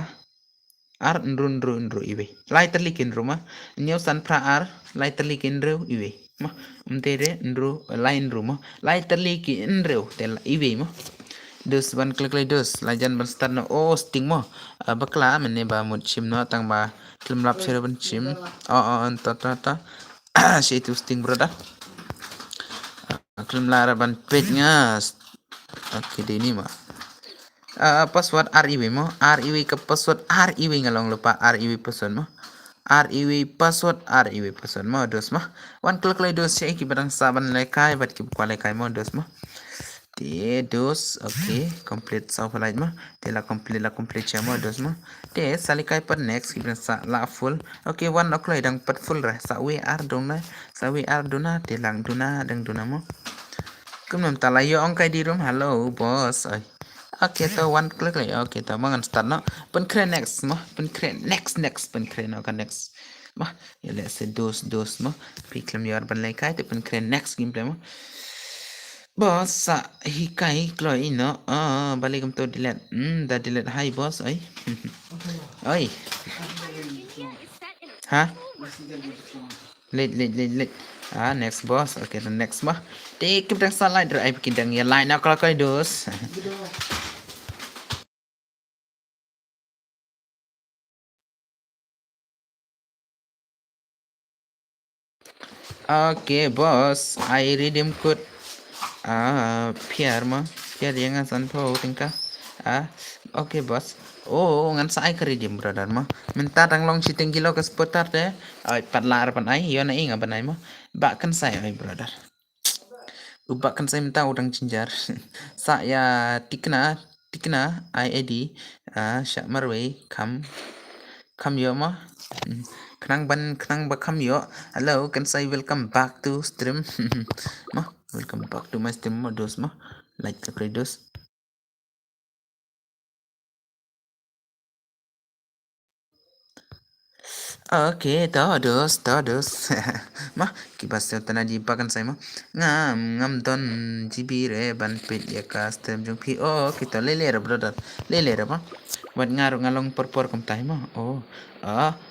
ar enru iwe lai terlikin rumah nyau san pra ar lai terlikin reu iwe mah umtere enru lain rumah lai terlikin enreu tel iwe mah dus ban klik dus lajan ban start no sting mo bakla mene ba mut chim no tang ba klim lap sero ban chim ta si itu sting brother klim lara ban pet ngas oke ini mah password RIW mo RIW ke password RIW ngalong lupa RIW password mo RIW password mo dos mah wan klik dos si ki barang saban lekai bat ki kwa lekai mo dos mah te dos okay complete sa falai mah te la complete chamo dos mah te salikai per next ki sa la full okay 1 o'clock dang pat full ra sa we ar dona te lang dona mo kumnam talayo ong kai di room hello boss ay okay to 1 click lagi okay to mangan start no pen kren next mah pen kren next pen kren no kan next mah ya let's say dos mah piklam yar ban lai kai te pen kren next gameplay mah boss sa hikai kloi no balik to delete da delete hi boss ay oi ha late next boss okay the next mah take kita slide drive kita ngi line nak kalau dos okay boss I redeem code Pierre yang asan po tingka okay boss ngan sa ay ka redeem brother mo minta tang long chiting kilo ka spotar te ay patlar pan ay yon ay nga banay mo bakan sa ay brother ubakan saya minta udang cinjar saya tikna IID syak marway kam yo mah kenang ba kam yo hello kan saya welcome back to stream mah welcome back to my stream modus mah like the previous Oke, todos. Mah, kibas tanah di pakan saya mah. Ngam don jibire ban pit ya kas tem jung pi. Kita lele brother. Lele mah. Buat ngaruh ngalong perpor kam tai mah.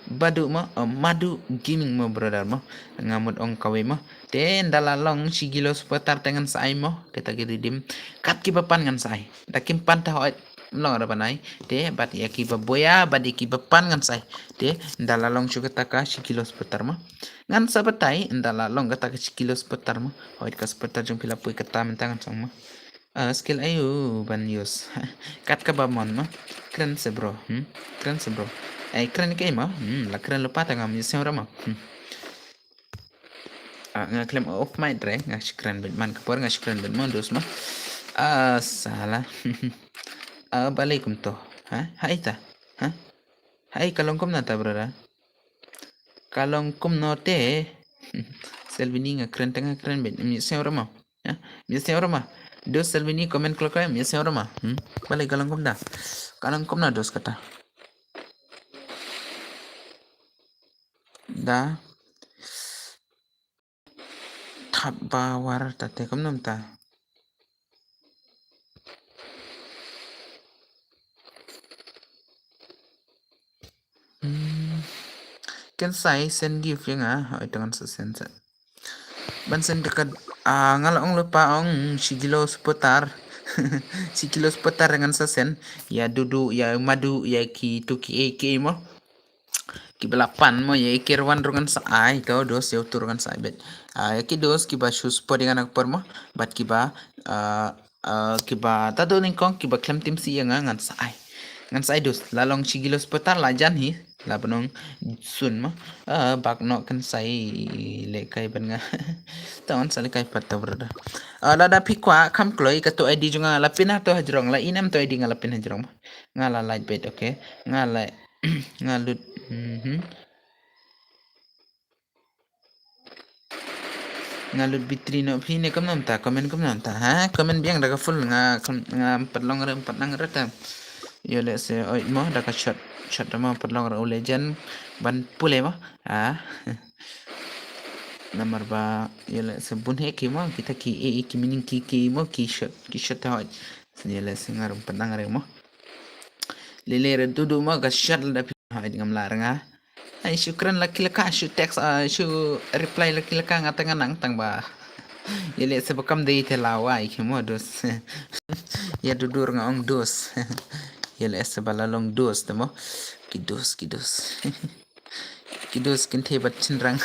Badu mah, madu gaming mah brother mah. Ngamut ong kawe mah. Den dalalong sigilo seputar dengan sai mah. Kita dim. Kat kibapan ngan sai. Dakim pantah hoit. Long ada panai te bat ya ki boya bat ki pan ngan sai te ndala long chuka taka sikilo seputar mah ngan sabatai ndala long kata sikilo seputar mah hoit ka seputar jong pila pui kata mentangan sang mah skill ayu ban yus kat ka bamon mah keren se bro keren ke mah la keren lupa tanga mi sen rama ngaklem off my dre ngashkren man kapor ngashkren ben mondos mah salah Balikum to. Hai ta. Hai kalongkom na ta brother. Kalongkom no te. Selvini nga keren bet. Mi se orama. Mi se orama. Dos Selvini komen klokay mi se orama. Balik kalongkom da. Kalongkom na dos kata. Da. Thap bawar ta te kom nom ta. Kan sai send gift yang dengan sesen set. Bansen dekat ngalong lupa ong sigilo seputar sigilo seputar dengan sesen ya dudu ya madu ya ki tuki eke mo ki belapan mo ya kirwan rungan sa ai to dos ya turungan sa bet ya ki dos ki ba shoes po dengan ak mo bat ki ba kiba tado ning kong kiba klem tim si yang ngan sai dus lalong chigilos petar la jan hi la banong sun ma bak no kan sai le kai ban nga tawan sale kai patta brada lada pikwa kam kloi ka to id junga la pina to hajrong la inam to id nga la pin hajrong nga la light bait okay nga la nga lut ngalut bitrino phine kam nam ta ha komen biang daga full nga padlong rem patnang rata yo le se oi mo daga shot mo padlong ra legend ban pule mo nomor ba yo le se bun he ki mo kita ki ki minin ki mo ki shot ha yo le se ngarum patnang re mo lele re dudu mo ga shot da ha ngam larang ay syukran laki laka text reply laki laka ngatangan nang tang ba Yele sebekam deitelawai kimo dos. Ya dudur ngong dos. Yele sebalalong dos temo. Kidos. Kidos kinte bat cinrang.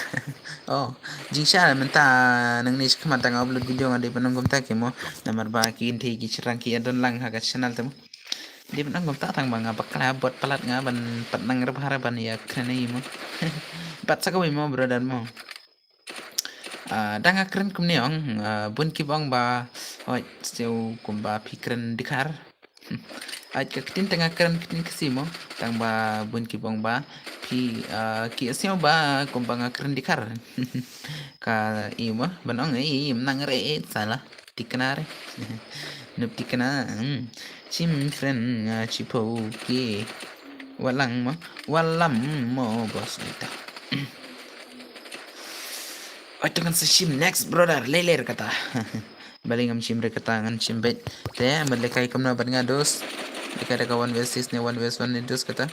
Oh, jingsha menta nang nis kematang upload video ngade penonggom ta kimo. Namar ba kinte ki cirang ki adon lang haga channel temo. Di penonggom ta tang bang bakal bot pelat ngaban patnang rep harapan ya kene imo. Bat sakawi mo brother mo. Danga keren kumneong bun kibong ba oi seu kumba pikren dikar ai ka kitin tanga keren kitin kasimo tang ba bun kibong ba ki seu ba kumba nga keren dikar ka imo banong im nang re sala tiknare nup tikna chim friend chipo ki walang mo bos ita Oitungan sa shim next brother leler kata balingam shim re kata ngan shim bet te madlekay kam na ban nga dos dekay ka 1 vs 6 ne 1 vs 1 ne dos kata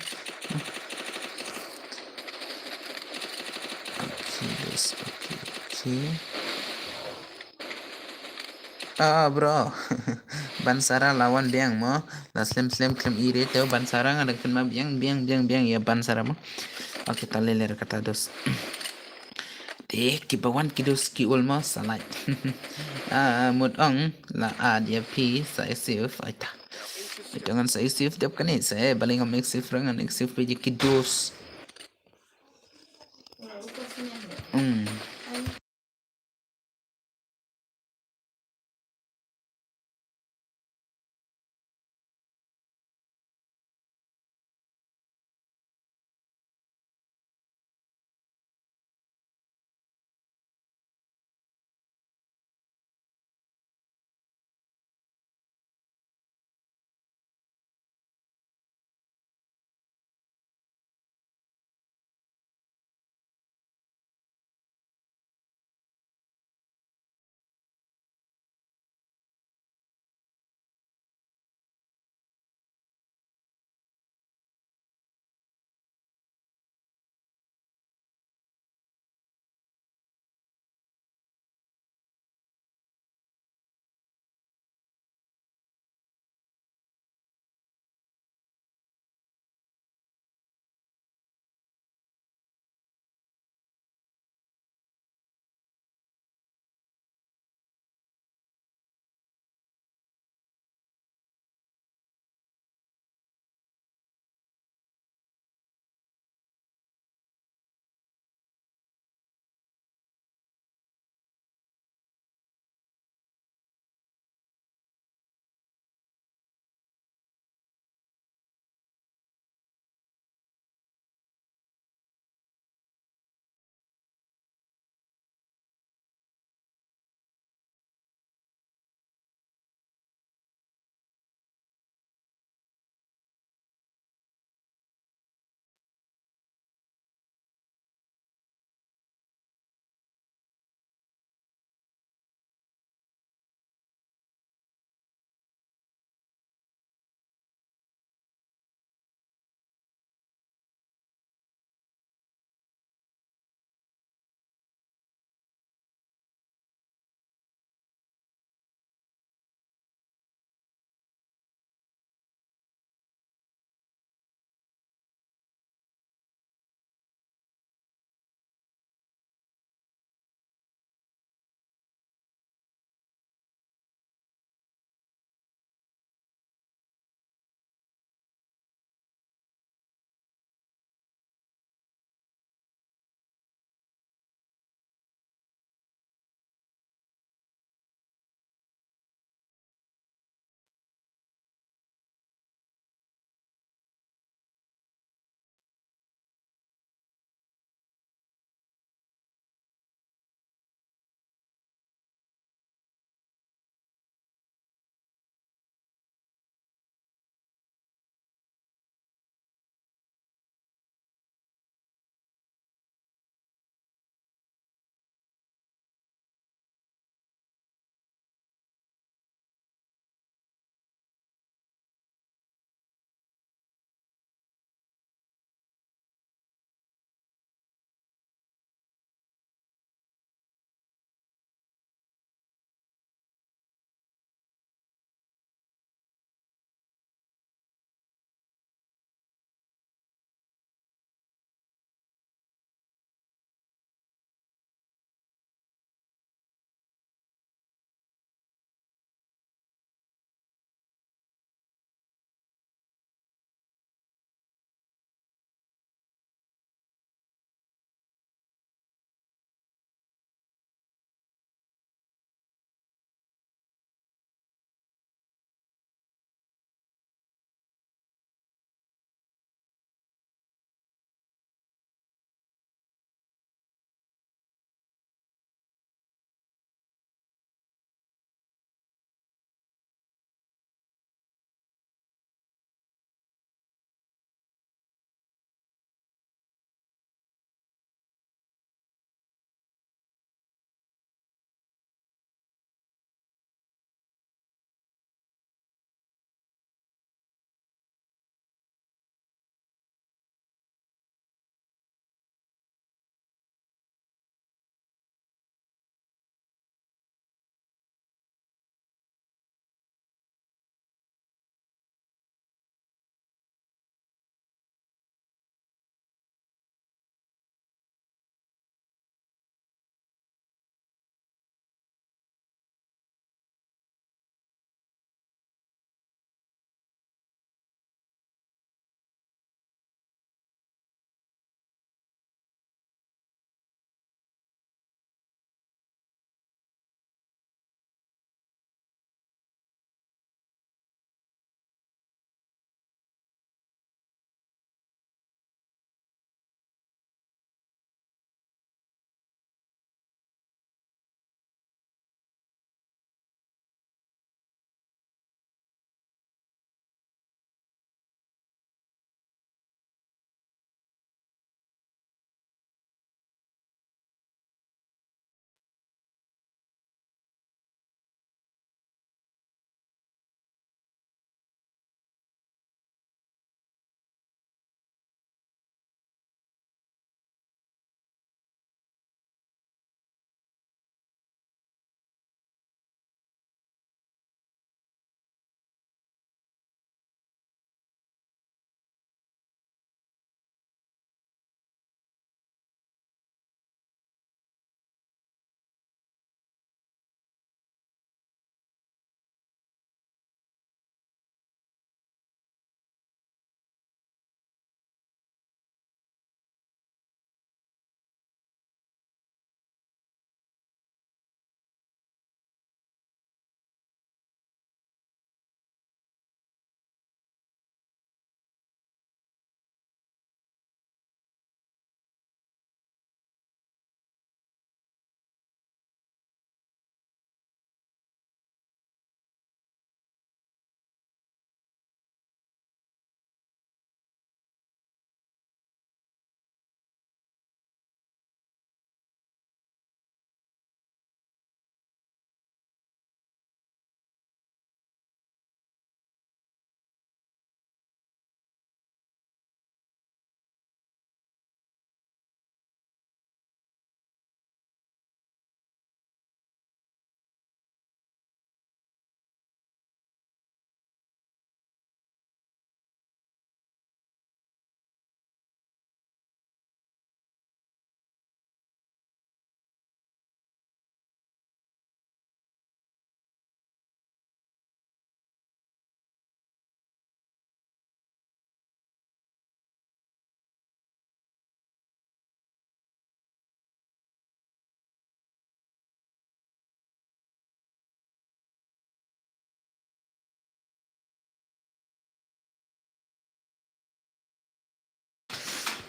okay dos okay bro Bansara lawan biang mo la slim klem ire teo Bansara nga dagkan ma biang ya Bansara mo okay ta leler kata dos kibawan kidos ki ulma salai mut ong la dia pi sa sif aita dengan sa sif tiap kan saya baling am sif rangan sif pe kidos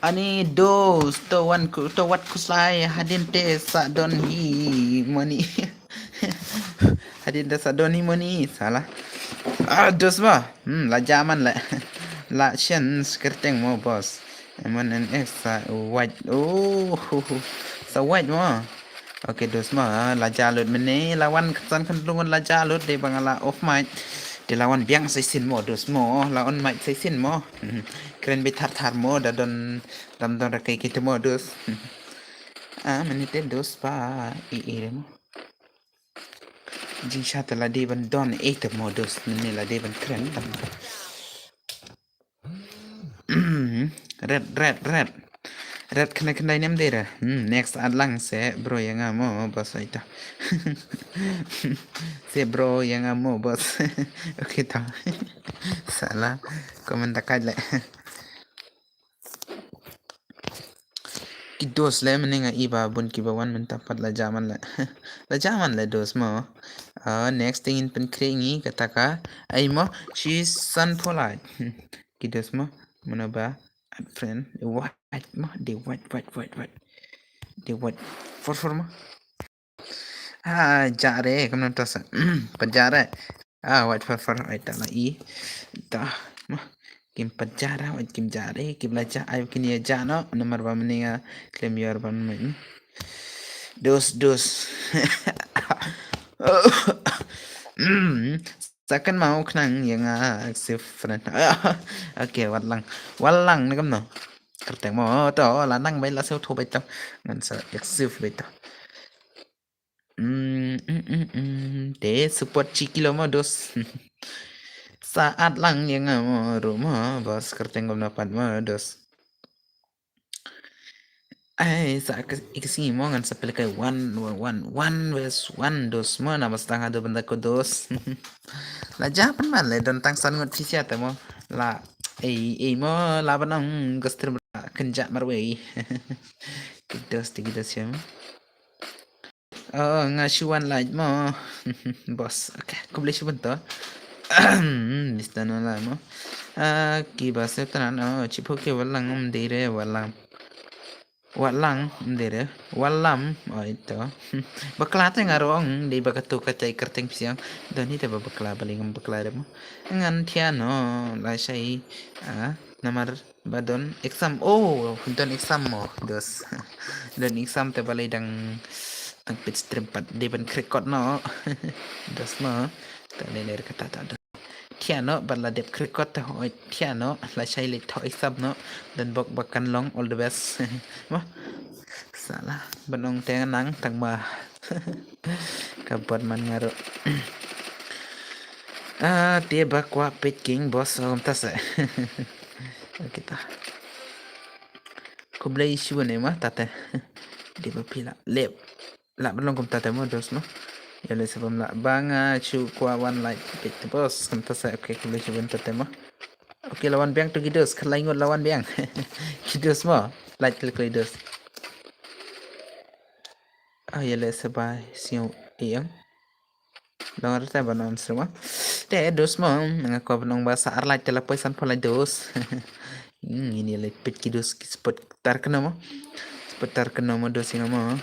Ani dos to wat kusai hadin te sa don hi money. Hadin te sa don hi money salah. Dos ba? La jaman la. La shen skirting mo boss. Emang an extra white. Oh, sa white mo. Okay, dos ma la jalut meni lawan kesan kendungan la jalut de bangala off mic. Di lawan biang sai sin mo dos mo lawan mic sai sin mo. Keren be tar mo da don dam don rakai kita mo dos. Menit dos pa i mo. Jing shat la de ban don 8 mo dos meni la de ban keren dam. Red kena nem dera. Next adlang se bro yang amo bos itu. Se bro yang amo bos. Oke ta. Salah komen tak le. Ki dos le meninga iba bun ki bawan mentapat la jaman le. La jaman le dos mo. Next thing in pen kringi kataka ai mo she's sun polite. Ki dos mo menaba friend what mo de what de what for mo jare kamu tas penjara what for itu lah dah mah kim penjara what kim jare kim belajar ayo kini aja no nomor berapa nih claim your ban dos Second mau kenang yang active friend. Okay, walang ni kamu. Kerteng mo to lanang bay la sel thu bay to ngan sa active bay to. De support cikilo mo dos. Saat lang yang mo rumah bos kerteng gom dapat mo dos. Sa ikasi mo ngan sa pala kay one wes one dos mo na mas tanga do benda ko dos. La japan man le don tang san ngot fisia ta mo la mo la banang gustir kenja marway. Kidos siya mo. Ngasuan light mo. Boss. Okay, kumple siya to. Lista na lang mo. Kibasa tanan chipo ke walang dire walang dire walam itu bakla teng arong di bakatu kacai kerteng siang doni te bakla baling bakla mo ngan tiano la sai namar badon exam don exam mo dos don exam te balai dang pitch trempat di ban krikot no dos mo tale ler kata ta tiano bala dep krikot te hoi tiano la sai le thoi exam no dan bakan long all the best mah salah benong tenang tang bah kabar man ngaro dia bakwa pitking bos om tas kita ko blai isu ne mah tate dia bapila lep la benong kom tate mo dos no ya le sebab la banga chu kwa one light pit bos kom tas okay ko blai isu tate mo okay lawan biang tu gidos kelaingot lawan biang gidos mo light gidos ya le sebab siu yang Long rata banon semua. Te dos mo ngaku benong bahasa arlai telah pesan pola dos. Ini lepet kidos spot tar kena mo. Spot tar kena mo dos yang mo.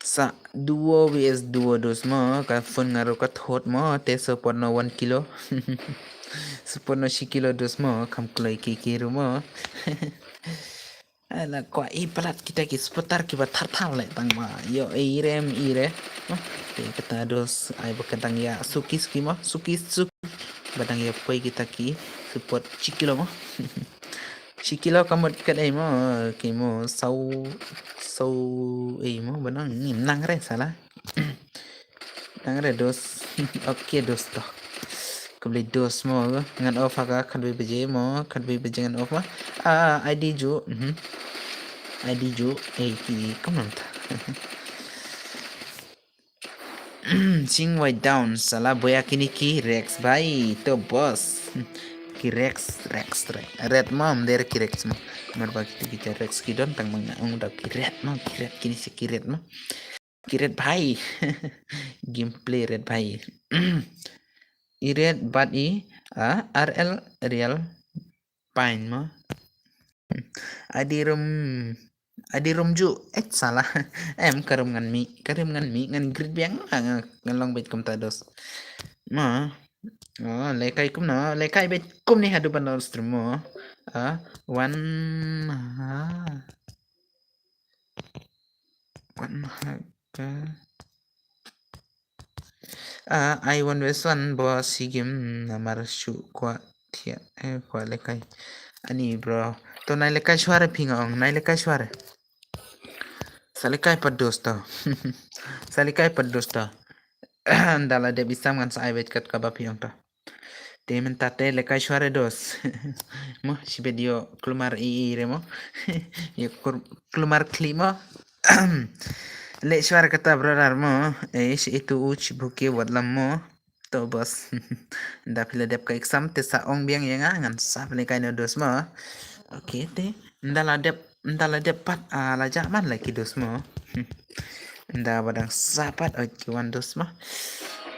Sa 2 vs 2 dos mo ka phone ngaru ka thot mo te support no 1 kilo. Support no 1 kilo dos mo kam klai ki mo. Ala kwa ipalat kita ki seputar ki batar le tang ma yo ire te kata dos ai bakatang ya suki batang ya poi kita ki support cikilo mo cikilo kamot kadai mo ki mo sau mo banang nang re salah nang re dos okay dos to kabli dos mo ngan off ka kadwi beje mo kadwi beje ngan off ma ID ju ki kamu ta sing white down salah boya kini ki rex bhai to boss ki rex red mom der ki rex mo marba kita rex ki don tang manga da ki red kini si ki red bhai gameplay red bhai Iret bat RL real pine mo. Adirum adirum ju salah. Karum ngan mi ngan grid biang ngan long bet kum tados. Ma lekai kum no lekai bet kum ni hadu bandol stream mo. One I one vs one bos sigim namar shu kwa thia kwa lekai ani bro to nai lekai suara pingong nai lekai suara salikai pados to salikai pados to dala de bisam ngan sa bet kat kaba piong to temen tate lekai suara dos mo si video kelumar remo yo kelumar klima le suara kata brother mo itu uch buke wadlam mo to bos da pila dep ka exam te sa ong biang yang ngan sa pele kai no dos mo oke te ndala dep pat ala jaman lagi dos mo nda badang sapat o kiwan dos mo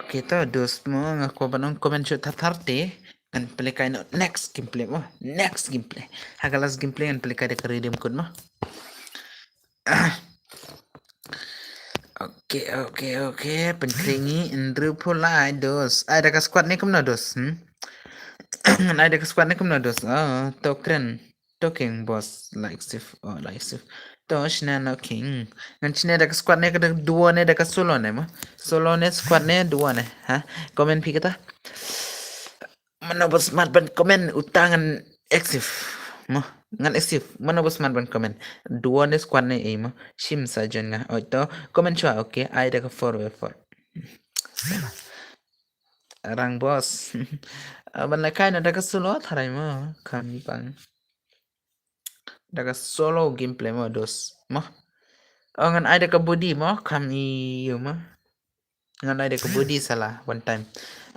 oke to dos mo ngako banong komen shoot te kan pele kai no next gameplay hagalas gameplay kan pele kai de redeem code mo Oke. Penkringi Indru pula dos. Ada ke squad ni kemana dos? Ada ke squad ni kemana dos? Talking boss like Sif. Tosh na no king. Nanti ada ke squad ni ada dua ni ada ke solo ni mah. Solo ni squad ni dua ni. Komen pi kita. Mana bos smart ban komen utangan eksif. Mah ngan eksif mana bos smart ban komen dua ni squad ni mah shim saja nga to komen chua oke ai da ka 4v4 rang bos ban la kai na da ka solo tharai ma kami bang da ka solo gameplay mo dos mah ngan ai da ka body mo kami yu mah ngan ai da ka body salah one time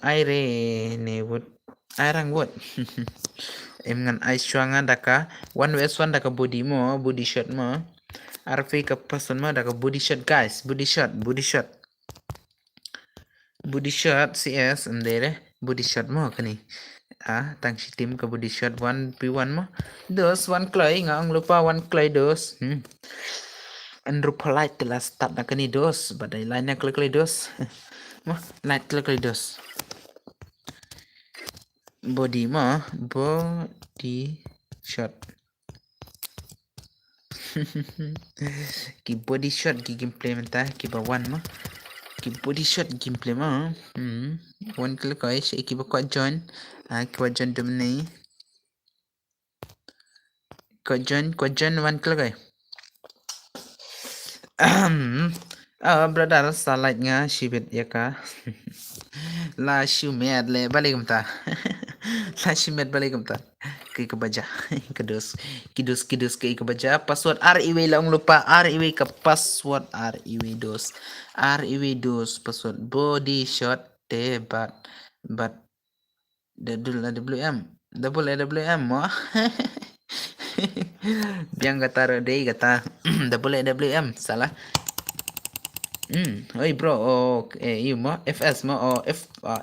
ai re ne wood ai rang wood em ngan ai shwanga daka 1vs1 daka body shot mo RP ka person mo daka body shot guys body shot CS andere body shot mo kani tang si team ka body shot 1v1 mo dos one clay nga ang lupa one clay dos Andrew polite telah start na kani dos badai line na clay dos mo light clay dos body shot ki body shot ki gameplay menta ki ba one mo ki body shot gameplay mo one kilo ko ki ba ko join ki ba join dum nei ko join one kilo ko brother salat nga shibet ya ka la shumet le balik mta la shumet balik mta kay kabaja kidus kay kabaja password REW lang lupa REW ka password REW dos password body shot te but double AWM mo biang kata day kata double AWM salah Oi bro, iyo mo, FS mo,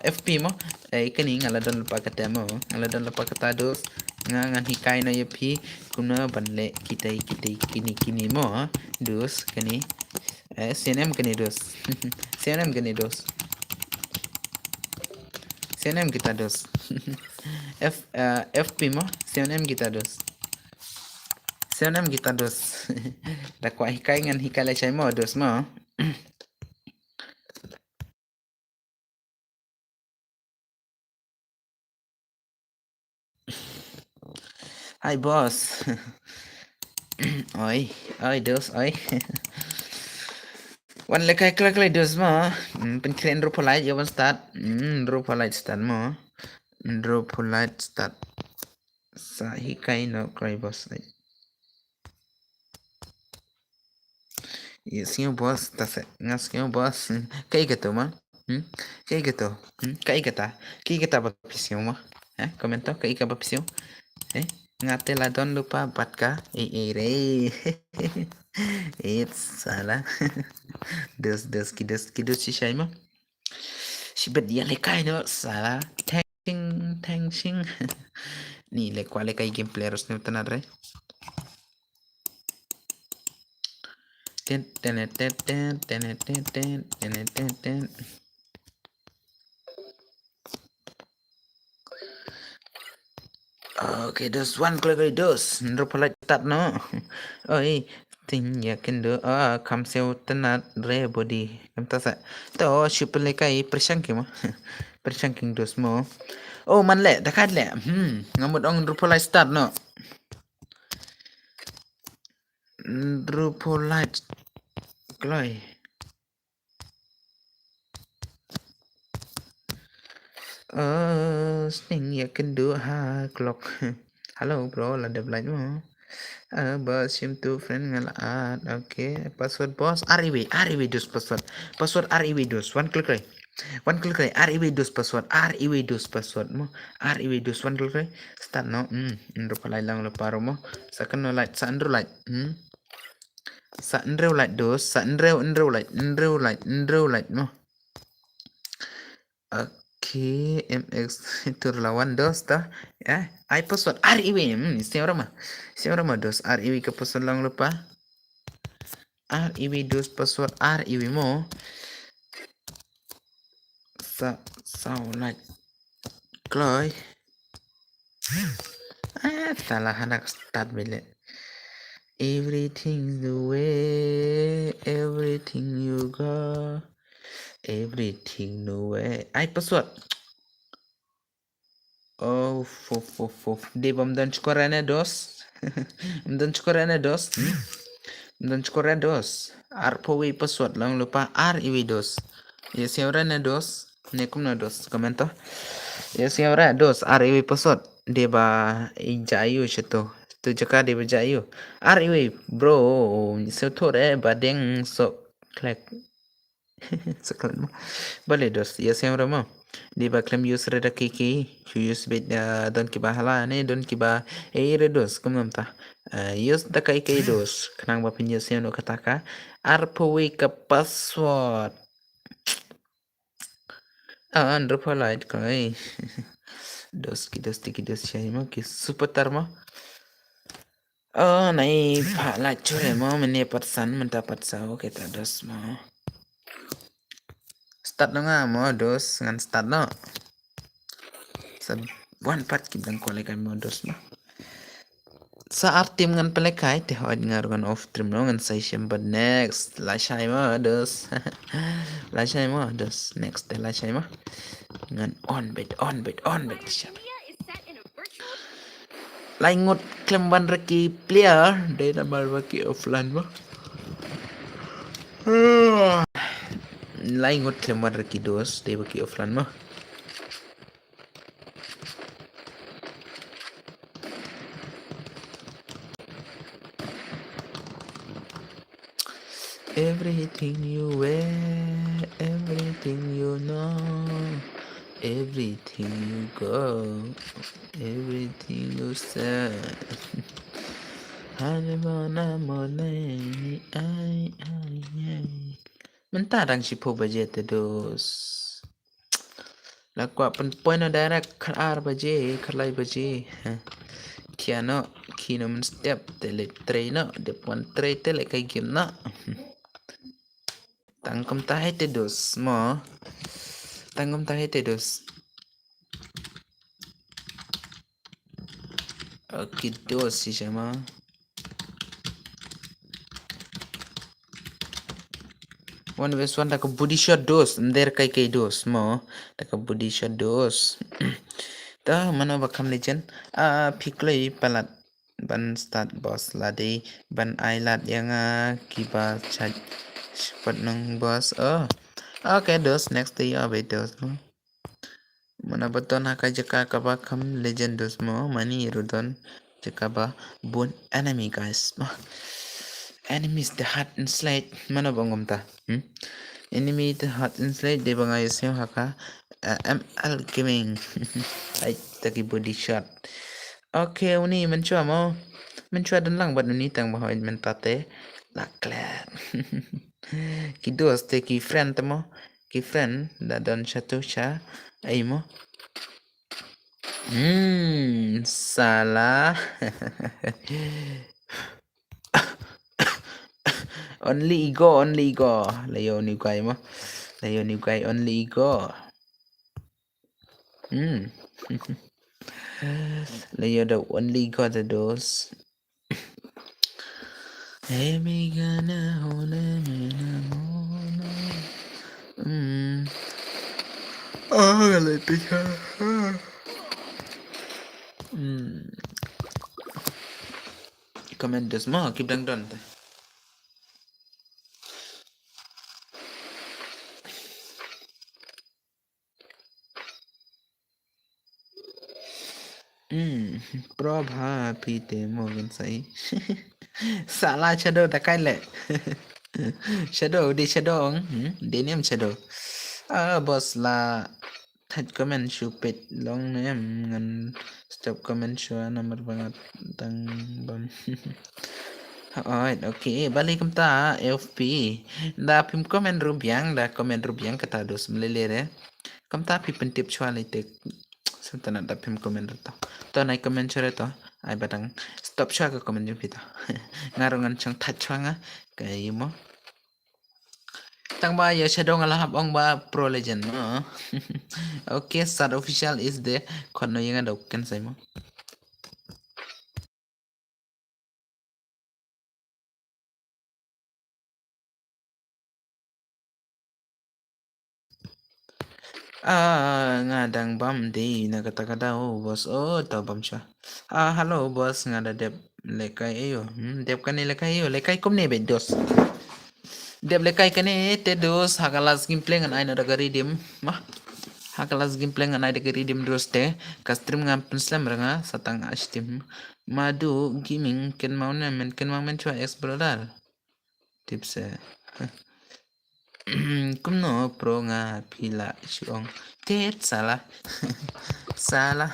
FP mo, kani ngaladon lupa kata mo, ngaladon lupa kata dos, ngan hikay na yapi, kuna banle kita kini mo, dos, kani, CNM kani dos, CNM kani dos, CNM kita dos, FP mo, CNM kita dos, CNM kita dos, dakwa hikay ngan hikay la chay mo, dos mo, Hi boss. Oi dos, oi. One like dos mo. Pen polite you want start. Polite start mo. Polite start. Sa hikay no cry boss. Yes, yung boss. Ngas yung boss. Kay gato mo. Kay gato. Kay kata ba pisyo mo? Komento kay ka ba pisyo? Ngate la don lupa bat ka re it's salah dos kidus si shay mo Sibet dia lekai no salah. Tang Ni lekwa lekai gameplay harus ni tenar re. Ten. Okay, dos one kali dos. Nrupalat tat no. Oi, ting ya kendo. Kam seu tenat re body. Kam tasa. To shipele kai persangking mo. Persangking dos mo. Oh, man le, dekat le. Ngamut ong nrupalat start no. Nrupalat. Kloy. Sting ya kendo ha clock. Halo bro, là đẹp lạnh mà. Bos sim tu friend ngalat. Okay, password bos. RIW dos password. Password RIW dos. One click right. RIW dos password. RIW dos password mo. RIW dos one click right. Start no. Rupa lai lang lupa mo. Sa kan no light sa andro light. Sa andro light dos. Sa andro light mo. Okay, MX itu lawan dos dah. Ya, I password RIW. Siapa nama dos RIW ke password lang lupa. RIW dos password RIW mo. Like Chloe. Salah anak start bile. Everything the way, everything you got, everything the way. I password. Oh, Dia bom dan skorane dos. Dan skorane dos. Dan skorane dos. Arpowi password lang lupa RIW dos. Ya siapa dos? Nekum na dos. Komento. Ya siapa dos RIW password. Dia ba ijayu situ. Tu jaka dia berjayu. RIW bro. Sotore badeng so klek. Sekalian mo. Boleh dos. Ya siapa mo? Dia ba claim user ada kiki. Use bit don kibahala ne don kiba dos. Kumam ta. Use da kai dos. Kenang ba pinyo siya no kataka. RIW ke password. Andro polite kai. Dos siya mo ki super mo. Nai pak lacur mo meni persan mendapat sao kita dos mo. Start no nga mo dos ngan start no. Sa one part kita kolekay mo dos mo. Sa artim ngan pelekay te hoad ngan off trim no ngan sa but next lashay mo dos. Lashay mo dos next te lashay mo. Ngan on bed siya. Laingot klemban reki player day naman reki offline mo. Laingot klemban reki dos day reki offline mo. Everything you wear, everything you know, everything you go, everything you say. Hanimana moleni ay. Mentarang si po bajet dos. Lakwa pen point na direct kar baje, karlay baje. Kiano, kino men step tele trainer, de pon tray tele kay game na. Tangkom tahe te dos mo. Tangkom tahe te dos. Okay, dos si siya mo. One vs one taka body shot dos. Nder kay dos mo. Taka body shot dos. Ta mana bakam legend. Piklay palat. Ban start boss ladi. Ban ailat yang kiba chat. Cepat nang boss. Okay dos next day abe dos mo. Mana beton haka jaka kaba kam legend dos mo. Mani rudon jaka ba bun enemy guys. Enemies the hot and slate. Mana bangom ta? Enemy the hot and slate. Dia bangay siya haka. ML Gaming. Ay taki body shot. Okay, uni mencoba mo. Mencoba dan lang buat uni tang bahawa mentate. Laklet. Ki dos te ki friend mo. Kifran da don satu sha ay mo. Salah. Only ego. Layo ni guy mo. Layo ni guy only ego. Layo daw only ego the dos. Hey me gana hole me na mona. Galati siya. Comment dos mo, keep lang doon. Prabhapite mo gan say. Salah shadow takai le. Shadow di shadow. Di name shadow. Boss la touch comment stupid long name ngan stop comment show nomor banget tang bam. Alright, okay. Balik kita FP. Da pim komen rubiang, da komen rubiang kata dos melelere. Kamta pi pentip chua litek. Sentana da pim komen rata. To nai komen chore to. Ai batang stop chua ka komen jum pita. Ngarongan chang touch chua nga. Kaya mo. Tang ba ya shadow nga lahap ong ba pro legend mo. Okay, start official is there. Kono yung nga daw kan say mo. Ngadang bam di nagkata bos. Oh, tau bam siya. Hello bos, ngada dep lekay ayo. Dep kani lekay ayo. Lekay kum ne bedos. Dep lekay kani te dos hakalas gimple ngan ay na dagaridim. Mah. Hakalas gimple ngan ay dagaridim dos te. Kastrim ngam penslam ranga satang ashtim. Madu gaming ken mau men chua explorer. Tips kumno pro nga pila siong tet salah. Salah.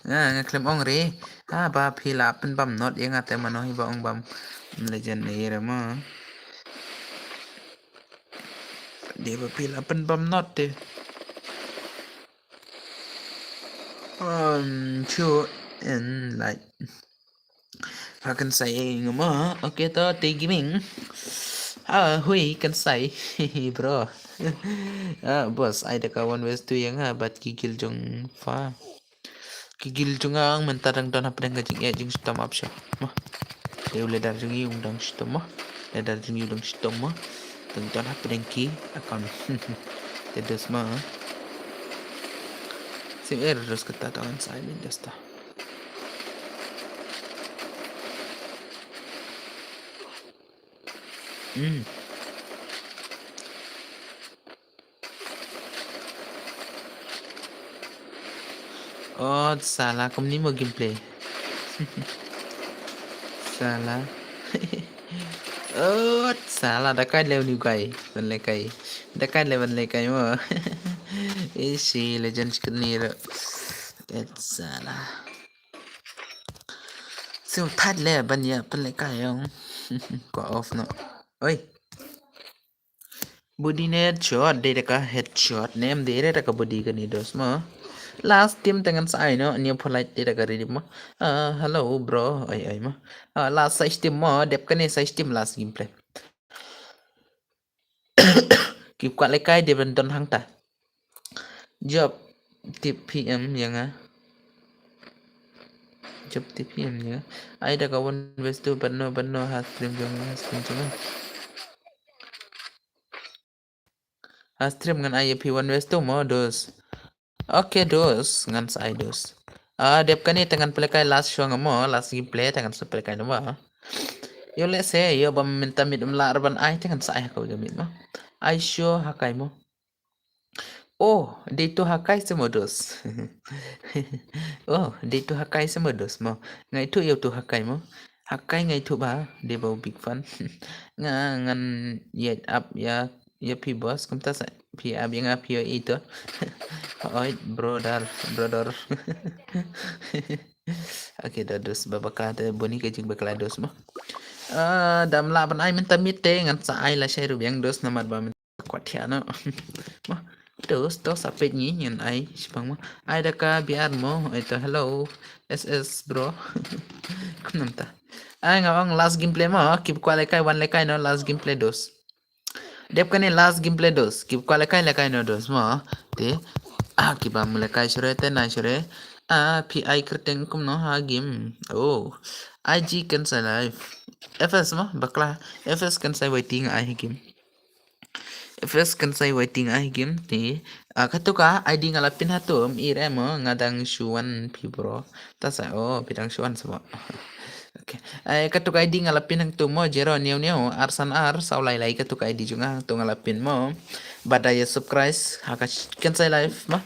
Nga klaim ong re. Ba pila pen bam not yang ate mano hiba ong bam legend era mo. Dia ba pila pen bam not te. Sure and like akan say mo. Okay to te gaming. Hui kan say bro. Bos ay da kawan wes tu yang bat kikil jong fa. Kikil jong ang mentarang don apa dengan jing jing stom up siya. Mah. Dia boleh dar jing yung dang stom mah. Dia dar jing yung dang stom mah. Tentu apa dengan ki akan. Tedes mah. Sim terus kata tangan saya min dasta. Oh, salah. Kamu ni mau gameplay. Salah. Oh, salah. Dah kan level ni kai. Ban lekai. Dah kan level lekai mo. Isi legends ni ro. Salah. So tad le ban ya ban lekai yang. Ko off no. Oi. Body headshot. Dia ka headshot. Name dia ka body ka ni dos mo. Last team dengan saya no new polite tidak kari mo. Hello bro. Ay mo. Last size team mo dep kan size team last gameplay. Keep kuat lekai dia benton hang ta. Job tip PM yang Job tip PM ya. Ay da kawan wes tu bano stream jong stream cuma. Stream ngan ay P1 wes tu mo dos. Okay dos ngan sa dos. Dep kan tangan pelekai last show ngamo last gameplay tangan sa pelekai nama. Yo let's say yo bam minta mid larban ay tangan sa ay kau gamit mo. Ay show hakai mo. Oh, dito hakai semua dos. Oh, dito hakai semua dos mo. Ngai tu yo tu hakai mo. Hakai ngai tu ba dia bau big fun. Ngan yet up ya pi boss kumta sa pi ab yang pi itu. Oi brother. Okay dah dos babaka ada boni kejing bakal dos mo. Dam laban ay minta mite ngan sa ay la share yang dos nomor ba kuat tiano. Mah dos apa ni nyen ai sipang mah. Ai daka biar mo itu hello SS bro. Kunam ta. Ai ngawang last gameplay mo keep kwa lekai one lekai no last gameplay dos. Dep kani last gameplay dos keep kwa lekai no dos mo te kiba lekai shure te na shure PI kerteng kum no ha game. Oh IG kan sa live. FS mo bakla FS kan sa waiting ai game. FS kan say waiting ai game ti katuka ID ngalapin hatum ire mo ngadang shuan pi bro ta sa bidang shuan sama. Okay. Katuka ID ngalapin ang tumo jero niyo arsan saw lai katuka ID juga tu ngalapin mo badaya subscribe haka kan say live mo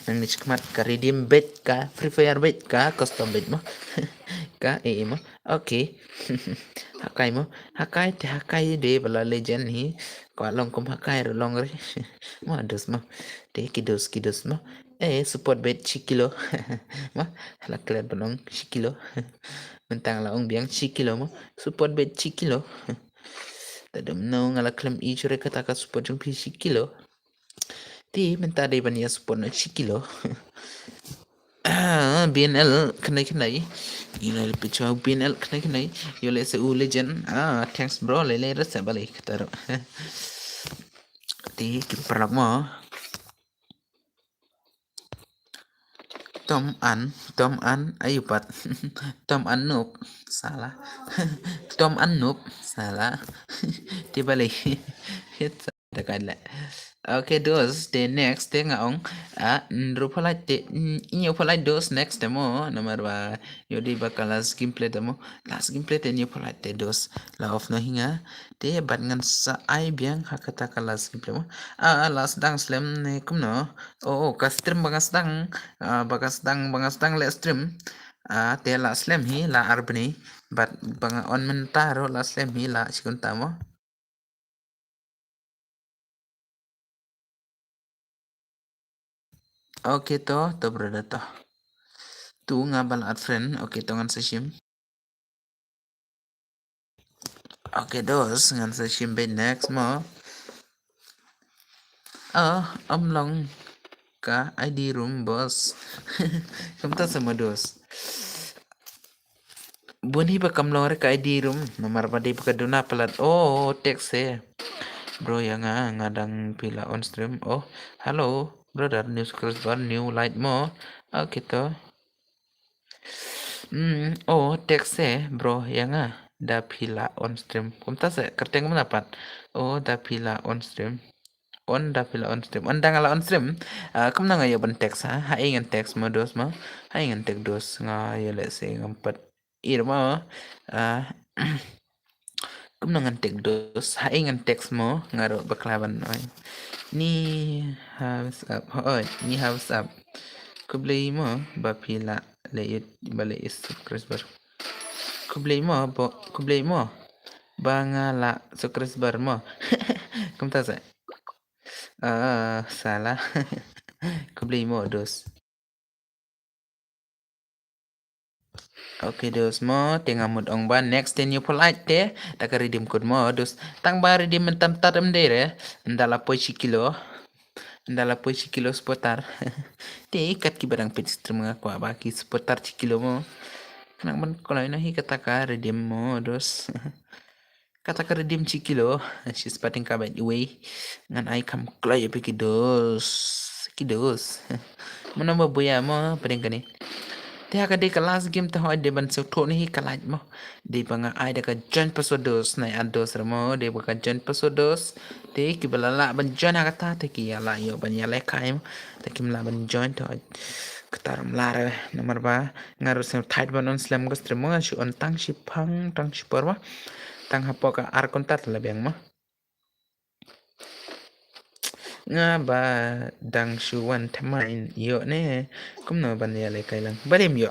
nang nichkmat ka redeem bet ka free fire bet ka custom bet mo ka mo okay. Hakai de bala legend hi ko long kum hakai ro long re mo dos mo de kidos mo support bet chikilo mo la klan bonong chikilo mentang la ong biang chikilo mo support bet chikilo tadam no ngala klam i chure kata ka support jung pi chikilo ti menta de bania support no chikilo BNL kenai gila lebih jauh BNL kenai yo le se legend thanks bro le rasa balik taruh ti kiper mo Tom An ayupat Tom An noob salah Tom An noob salah ti balik hit dekat lah. Okay, dos the next thing ngaong rupalai te inyo palai dos next demo nomor ba yodi bakal last gameplay demo last gameplay te inyo palai te dos la off no hinga te bat ngan sa ai biang hakata ka last gameplay mo last dang slam ne kumno ka stream bagas dang le stream te la slam hi la arbni bat banga on mentaro la slam hi la sikunta mo. Okay to berada to. Tu ngabal at friend. Okay to ngan sa shim. Okay dos ngan sa shim be next mo. Long ka ID room boss. Kamta sama dos. Bunyi ba kamlong ka ID room nomor ba di pa duna palat. Text bro yang ngadang pila on stream. Hello brother news crossbar new light mo. Okay to. Text bro yang da pila on stream. Kumta se kerteng mendapat. Da pila on stream. Da pila on stream. Da ngala on stream. Kum na ngayo ban text ha ingan text mo dos mo. Ingan text dos ngayo le se ngampat irma. Kum na ngan text dos ingan text mo ngaro baklaban ni house up. Ni house up. Kublay mo ba pila le bale is subscriber. Kublay mo bangala subscriber mo. Kumta sa salah. Kublay mo dos. Okay dos mo tengah mood ong ba next ten you polite te taka redeem code mo dos tang ba redeem mentam taram dere ndala po kilo seputar te ikat ki barang pet stream nga kwa baki seputar kilo mo kenang ban kalau ini kata ka redeem mo dos kata ka redeem kilo she's patting ka by the way ngan ai kam klay pe kidos mana mo buya mo padeng kani te haka de ka last game te hoy de ban so to ni kalaj mo de banga ai de ka join pasodos na ados ramo de baka join pasodos te ki balala ban join haka ta te ki ala yo ban ya lekai mo te kim la ban join to kataram lara nomor ba ngaru se tight ban on slam go stream mo shu on tang shipang tang shiporwa tang hapoka ar kontat lebeng mo nga ba dang shuwan tamain yo ne kum no ban ya le kai lang barim yo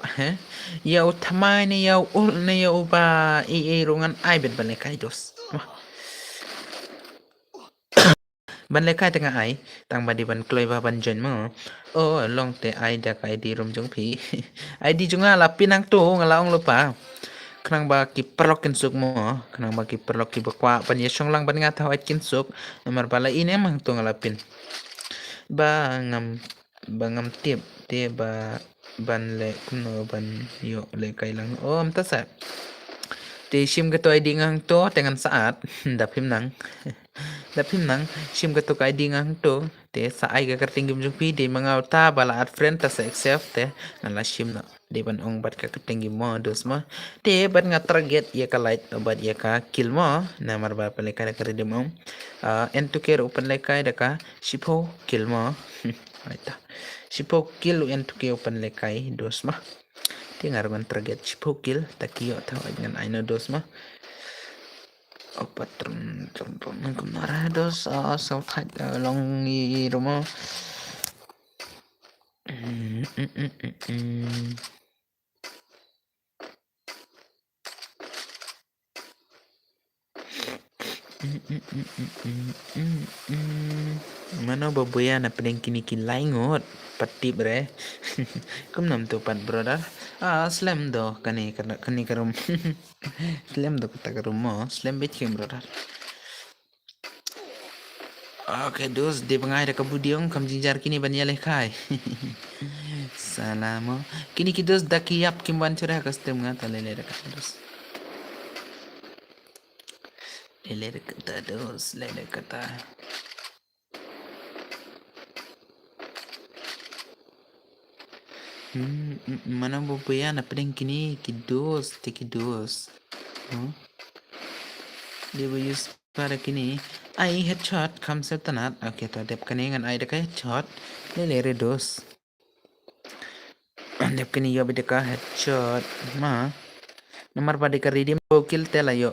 yo tamai ne yo ul ne yo ba rungan ai bet ban le kai dos ban le kai tengah ai tang ba di ban kloi ba ban jen mo long te ai da kai di rom jong pi ai di junga la pinang tu ngala ong lupa kenang ba ki perlok kinsuk mo kenang ba ki perlok ki bakwa pan yesong lang ban nga tahu kinsuk namar bala ini emang tu ngalapin bangam tip te ba ban le kuno ban yo le kai lang om ta sa te shim ga to ai dingang to tengan saat dapim nang dapim nang shim ga to kai dingang to te sa ai ga kertinggim jumpi de mangau ta bala at friend ta sa accept te nala shim na de ban ong bat ka kertinggim mo dos ma te ban nga target ya ka light bat ya ka kill mo na mar ba pale ka kare de mo en to care open le kai da ka shipo kill mo aita shipo kill en to care open le kai dos ma te ngarban target shipo kill takiyo ta dengan aina dos ma patron contoh kemana dos self long i rumah mana babuya na pedeng kini laingot pati bre kum nam tu pat brother slam do kani karum slam do kata karum mo slam bet kim brother oke dos de bangai da kabudiong kam jinjar kini banyale kai salamo kini kidos dakiyap kimban curah custom ngata lele da dos lele kata dos lele kata mana babuya na pedeng kini kidos te kidos dia use para kini ai headshot kam setanat oke to dep kani ngan ai da headshot lele dos dep kini yo beda ka headshot ma nomor pada ka redeem kill tela yo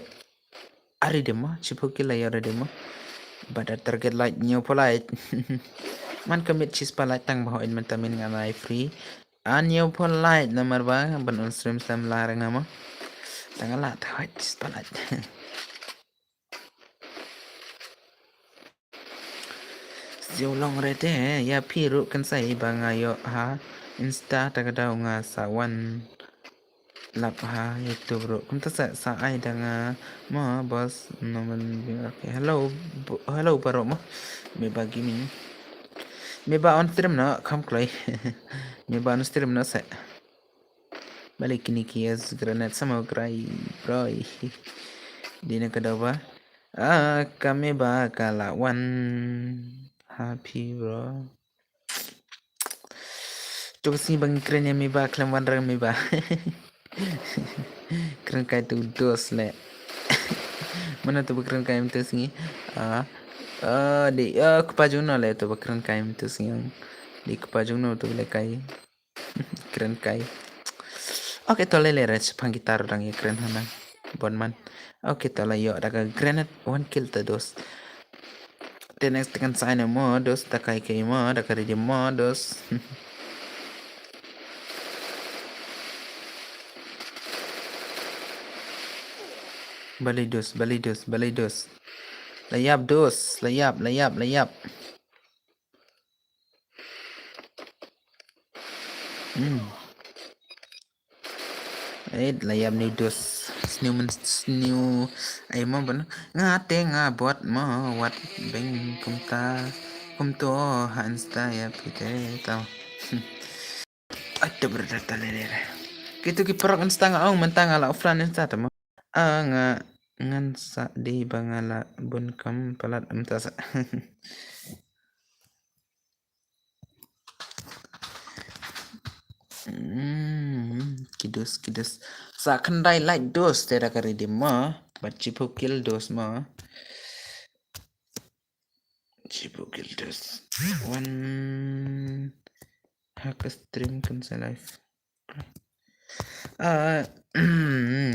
ari demo chipo kill yo redeem pada target light nyo polite man commit chis palite tang baho in mentamin nganai free anyo polite nomor ba ban on stream sam larang ama tangala tawat chis palite siêu long rete ya piru kan sai bangayo ha insta tagadaw nga sawan lap ha youtube bro kum ta sa ai danga mo boss naman okay hello paro mo me bagi min me ba on stream na kam klay me ba on stream na sa balik kini kiyas granat sama gray bro di na kadaw ba kami ba kalawan happy bro coba sih bang keren ya me ba klam wandrang me ba keren kai tu dos le mana tu keren kai tu singi di kepajung no le tu keren kai tu singi di kepajung no tu le kai keren kai oke to le res panggitar orang ya keren hana bon man oke to le yo daga granite one kill ta dos the next kan sign mo dos takai kai mo daga di mo dos balidos layap dos layap layap ni dos snew ay mo ba ngate nga bot mo wat beng kumto hansta ya pite tau ada berdata lelere gitu ki perok insta nga mentang ala offline insta mo nga ngan sa di bangala bun kam palat amtasa kidos sa kendai like dos tera kari di ma baci pukil dos ma cipukil dos one hak stream kan sa live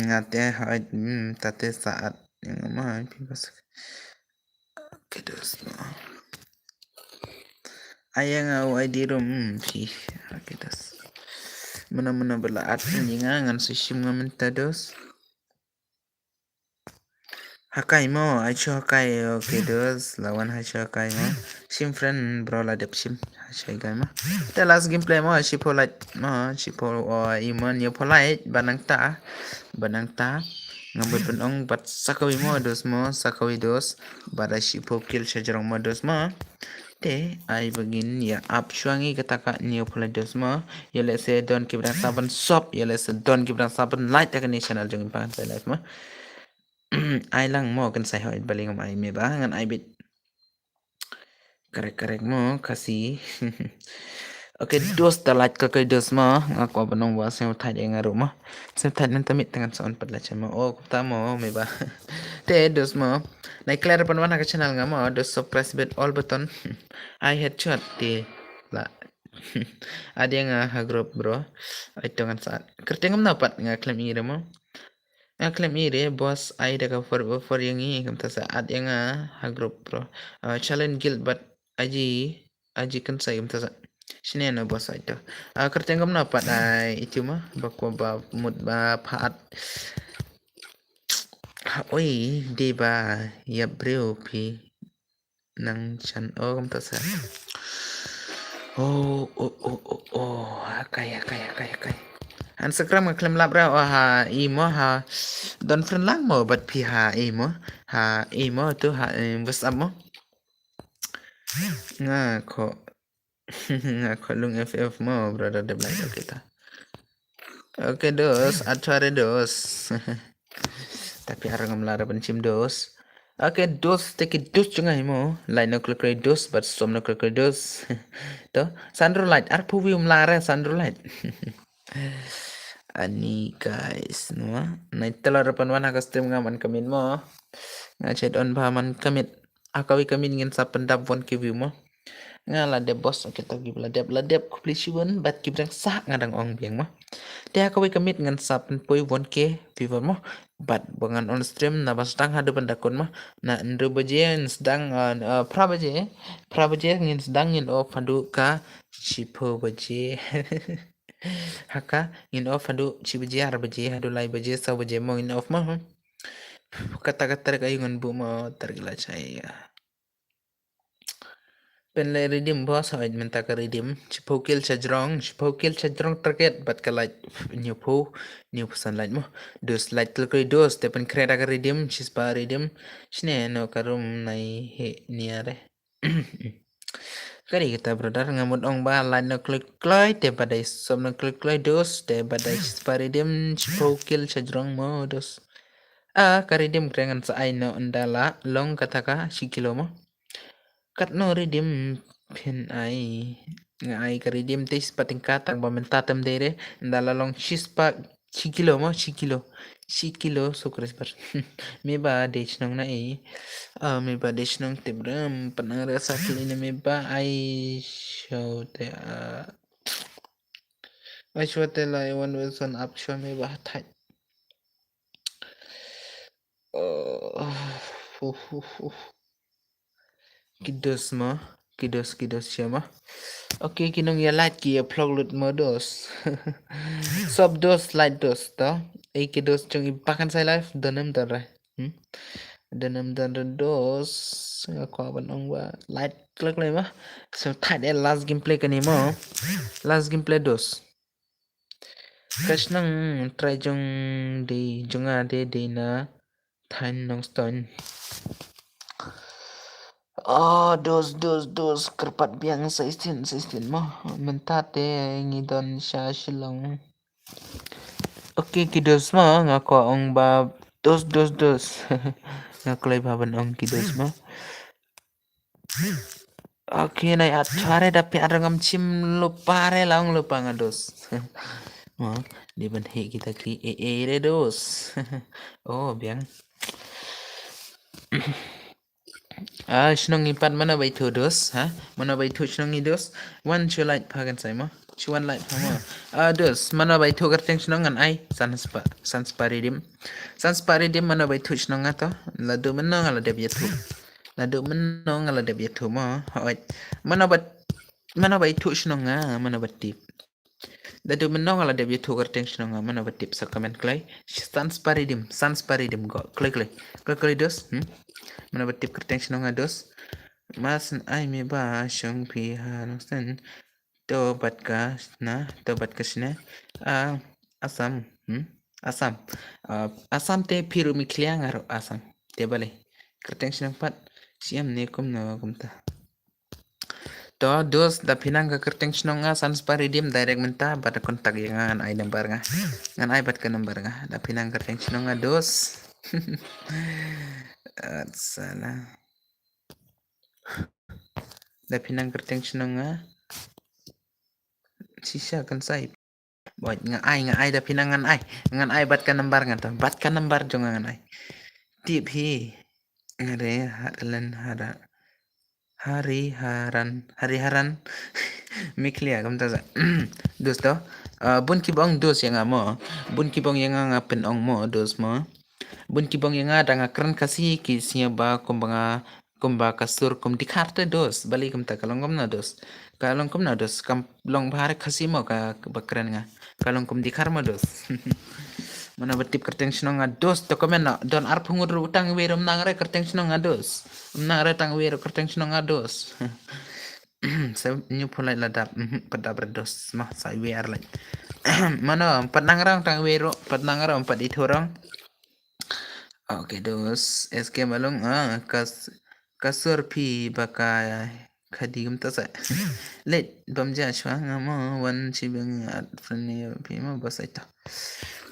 ngate haid tate saat yang mah bebas kidos ma ayang au ID room kidos mana belaat ngan susim ngamen tados Hakai mo, aicho hakai okay dos lawan aicho hakai mo. Sim friend bro la dep sim aicho hakai mo. The last gameplay mo si polite mo si pol iman yo polite banang ta ngambut penong bat sakawi mo dos bara si kill sejarong mo dos mo. Te ai begin ya up shwangi kataka new polite dos mo. Ya let's say don kibran saban shop ya let's say don kibran saban light takani channel jeng pangan sa life mo. Ai lang mo kan sai hoit baling am ai me ba ngan ai bit karek mo kasi oke dos talat ka kay dos mo ako ba nong wa sem thai de ngaro mo sem thai nan tamit tangan son padla chama o kupta mo me ba te dos mo nai clear pan wana ka channel nga mo dos so press bit all button I headshot te la ada nga ha group bro ito nga sa kertengam napat nga claim ire mo klaim ire boss ai daga for yang ini kam ta saat yang ha group bro challenge guild but aji kan sai kam ta sa sini na boss ai to kerteng kam na pat ai itu mah bakwa ba mut ba phat oi di ba ya bro pi nang chan kam ta sa kaya Instagram ngeklaim labra ha imo ha don friend lang mo but pi ha imo tu ha WhatsApp mo nga ko nga ko lung FF mo brother de black kita oke dos atware dos tapi arang melara pencim dos oke dos teki dos jungai mo lain no klik dos but som no klik dos to sandro light arpu vi melara sandro light ani guys no na itelar pan wana ka stream ngaman kamin mo nga chat on man kamit akawi kamin ngin sa pendap won ki view mo nga la de boss kita gi la dep completion bat ki brang sa ngadang ong biang mo te akawi kamit ngan sa pen poi won ke view mo bat bangan on stream na bas tang hadu pendakon mo na ndo bajen sedang prabaje ngin sedang ngin o pandu ka chipo baje haka in off hadu ci baje har baje hadu lai baje sa baje mo in off mo kata-kata kayu ngan bu mo tergila caya pen le redeem boss hoid menta ka redeem chipokil chajrong target bat ka light new pesan light mo dos light tel koi dos te pen kreda ka redeem chispa redeem shne no karum nai he niare kari kita brother ngamut ong ba line no klik klik te badai som no klik klik dos te badai redeem chipokil chajrong mo dos karidim krengan sa ay no andala long kataka shikilo mo kat no redim pin ay nga ay karidim tes pating katang bamentatam dere andala long shispa shikilo so bar me ba dech nong na me ba dech nong tebram panang rasa kili me ba ay show te ay show te la one wilson up show me ba thai kidos siya mo okay kinong ya light ki upload lut mo dos sob dos light dos to kidos chung ipakan sa live donam dara donam dara dos ako aban ong ba light klik lay ma so thad last gameplay kani mo last gameplay dos kas nang try jong de jonga de na than nong stone dos kerpat biang 16 mo mentate ngidon siya silong oke kidos mo ngako ong ba dos ngaklay baban ong kidos mo oke nai atware dapi arangam chim lupare lang lupa ngados mo di banhe kita ki re dos oh biang shnong ipat mana bai thu dos mana bai thu shnong dos one chu light phagan sai mo chu one light phamo dos mana bai thu garteng shnong an ai sanspa redim mana bai thu shnong to la do mana ngala de bi thu la do mana ngala de bi thu mo hoi mana bai thu shnong mana bat tip Dadu menong ala debi tu kerteng sinong mana betip sa comment klay. Sans paridim go klay dos. Mana betip kerteng sinong dos. Mas ay mi ba syong pihan sen tobat ka sina asam asam asam te piru mi kliang aro asam te bale kerteng sinong pat siam ne kum na kum ta to dos da pinang ka kerteng sinong sans paridim direct menta pada kontak yang ngan ay number nga ngan ay bat ka number nga da pinang kerteng sinong dos at salah da pinang kerteng sinong sisa kan sai buat nga ay da pinangan ay bat ka number nga to bat ka number jong ngan ay tip hi ngare hari-haran miklia kam ta dos to bun ki bong dos yang mo bun ki bong yang pen ong mo dos mo bun ki bong yang danga kran kasi ki sia ba kumba kasur kum dikharte dos bali kam ta kalong na dos kam long bahar khasi mo ka bakran nga kalong kum dikhar mo dos mana betip kerteng sinong dos to komen na don ar pungur utang werum nangre kerteng sinong dos nangre tang weru kerteng sinong dos saya nyu pulai ladap pada berdos mah saya biar lagi mana empat nangrang tang weru empat nangrang empat itu orang oke dos SK malung kasur pi baka kadigum ta sa let bamja shwa ngamo wan chibang at frani pi ma basaita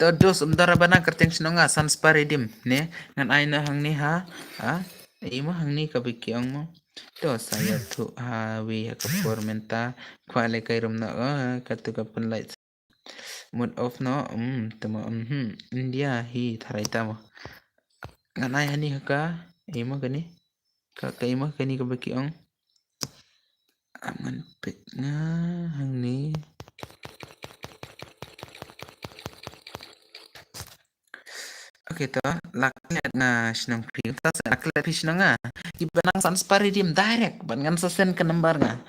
to dos umdara bana kerteng sinonga sans paridim ne ngan aina hang ni ha ima hang ni kabiki ang mo to saya tu wi ka formenta kwale kay rum na katu ka pun light mood off no tama India hi tharai tama ngan ai hani ka ima gani ka ima kani kabiki ang aman pek nga hang ni oke to laklet nga sinong film tas laklet pi sinong nga ibanang sans paridim direct ban ngan sesen ke nembar nga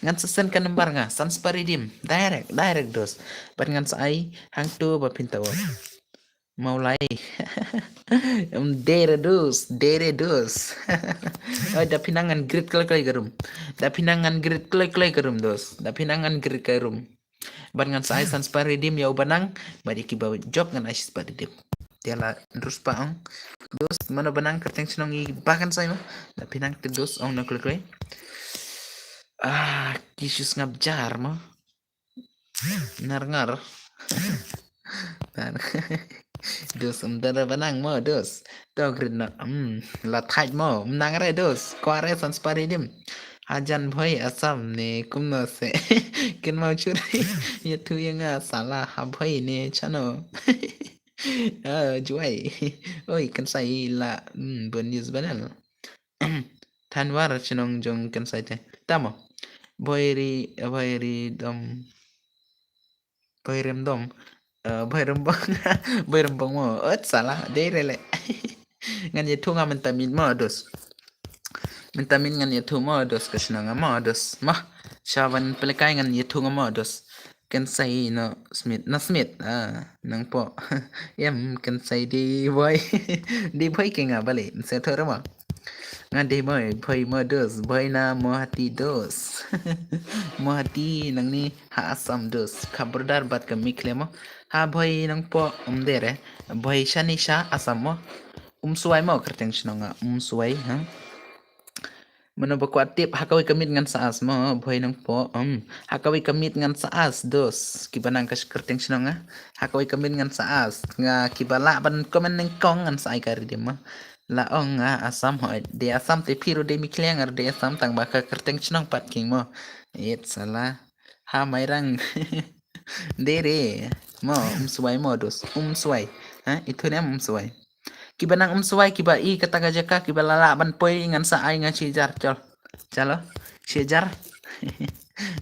ngan sesen ke nembar nga sans paridim direct dos ban ngan sai hang tu ba pinta wo mulai dere dos da pinangan grit klay garum da pinangan grit klay garum dos da pinangan grit garum ban ngan sai sans paridim ya banang badi ki ba job ngan ais paridim tiala terus paong dos mana banang kerteng sinong i bahkan saya mah tapi nang dos ong nak klay kisus ngabjar mah ngar dos umdara banang mo dos to grid na la thaj mo nang re dos kware sans paridim ajan bhai asam ne kumno se kin mau churi ye tu yang salah ha bhai ne chano juai oi kan sai la bonus banal tanwar chinong jong kan sai te tamo boyri dom boyrem dom boyrem bong mo salah dere le ngan ye tunga mentamin mo dos mentamin ngan ye tu mo dos kasnanga mo dos mah shawan pelekai ngan ye tunga mo dos kan say no Smith nang po em kan say di boy di boy ke nga bali se thora ma nga di boy mo dos boy na mo hati dos mo hati nang ni ha asam dos kabardar bat ka mikle mo ha boy nang po dere boy shani sha asam mo suai mo kerteng sinonga suai Mano tip hakawi kamit ngan saas mo boy nang po hakawi kamit ngan saas dos kibanang kas kerteng sinonga hakawi kamit ngan saas nga kibala ban komen nang kong ngan saay kari di mo laong nga asam ho de asam te piro de mikliang ar de asam tang baka kerteng sinong pat king mo it salah ha mairang dere mo suai mo dos suai itu nem suai kiba nang suai kiba i kata gajaka kiba lala ban poi ngan sa ai ngan sijar chalo sijar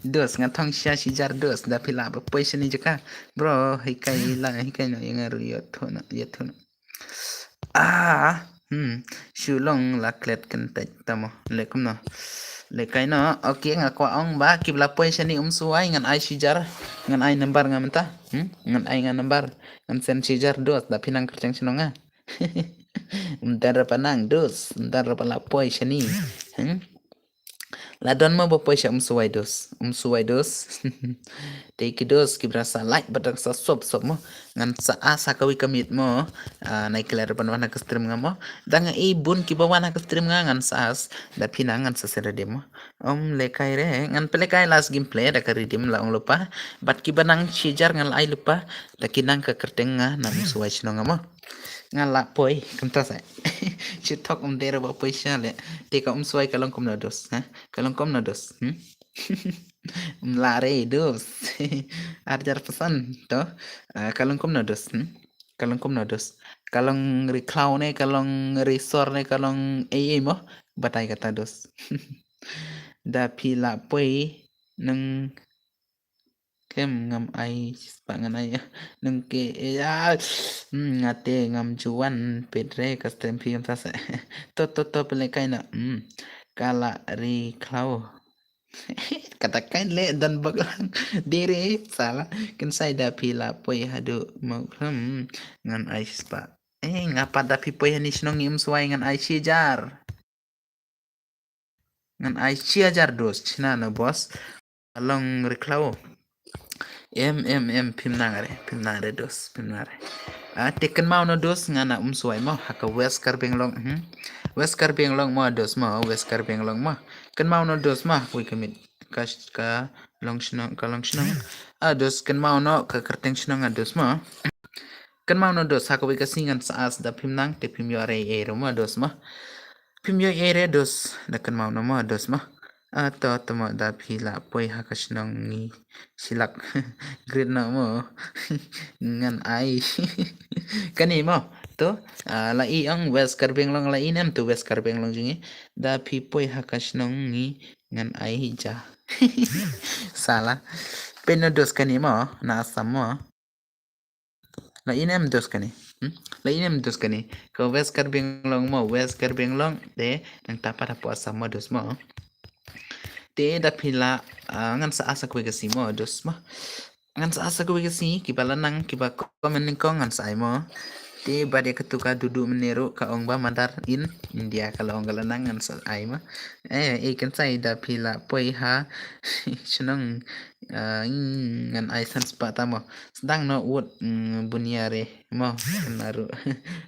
dos ngan thong sijar dos da pila ba poi sini jaka bro hikai no yang aru yothona shulong laklet kan tamo lekum no Lekai no, oke ngaku ong ba kibla poin shani suai ngan ai shijar ngan ai nambar ngan menta, ngan ai ngan nambar ngan sen shijar dos da pinang kerjang sinonga. Mtar panang dos, mtar pala poin shani. Ladon mo ba poin siya suai dos. Take dos kibrasa like badang sa sob mo ngan sa asa kawi kamit mo naik kelar panwana ke stream ngamo danga ibun kibawana ke stream ngan sas da pinangan sa sera demo lekai re ngan pelekai last gameplay da karidim la ong lupa bat kibanang shijar ngal ai lupa da kinang ke kertenga na suai sino ngamo ngala poi kamta sa chitok dera ba poi shale teka suai kalong kom na dos ha kalong kom na dos lare dos arjar pesan toh kalong kom na dos kalong kom na dos kalong reclown ne kalong resor ne kalong mo batai kata dos da pila poi nang kem ngam ai pangan ai nang ke ngate ngam juan pedre kastem piam tas to pele kaina kala ri klau katakan le dan baglang diri salah kan saya da pila poi hadu mau ngan ai spa ngapa da pi poi ni snong im suai ngan ai sijar ngan ai sijar dos china no bos along reklau pimnare dos pimnare teken mau no dos ngana suai mau haka west karbeng long mo dos mo west karbeng long mo kan mau no dos mah kui kemit ka long snong dos kan mau no ka kerteng snong dos mo kan mau no dos haka wi kasingan saas da pimnang te pim yo re mo dos mo pim yo ere dos da kan mau no mo dos mo atau temo da pila poi haka snong ni silak grade na mo ngan ai kani mo to la i ang west karbeng long la inem to west karbeng long jingi da pi poi haka snong ni ngan ai hija salah penodos kani mo na asam mo la inem dos kani la inem dos kani ko west karbeng long mo west karbeng long de nang tapa po asam mo dos mo te da pila ngan sa asa ko kasi mo dos mo ngan sa asa ko kasi kibala nang kiba komen ko ngan sa mo te bade ketuka duduk menero ka ong ba mandar in India kalau ong galanang ngan sa ai mo kan sai da pila poi ha senang ngan ai sans pa tamo sedang no ut bunyare mo naru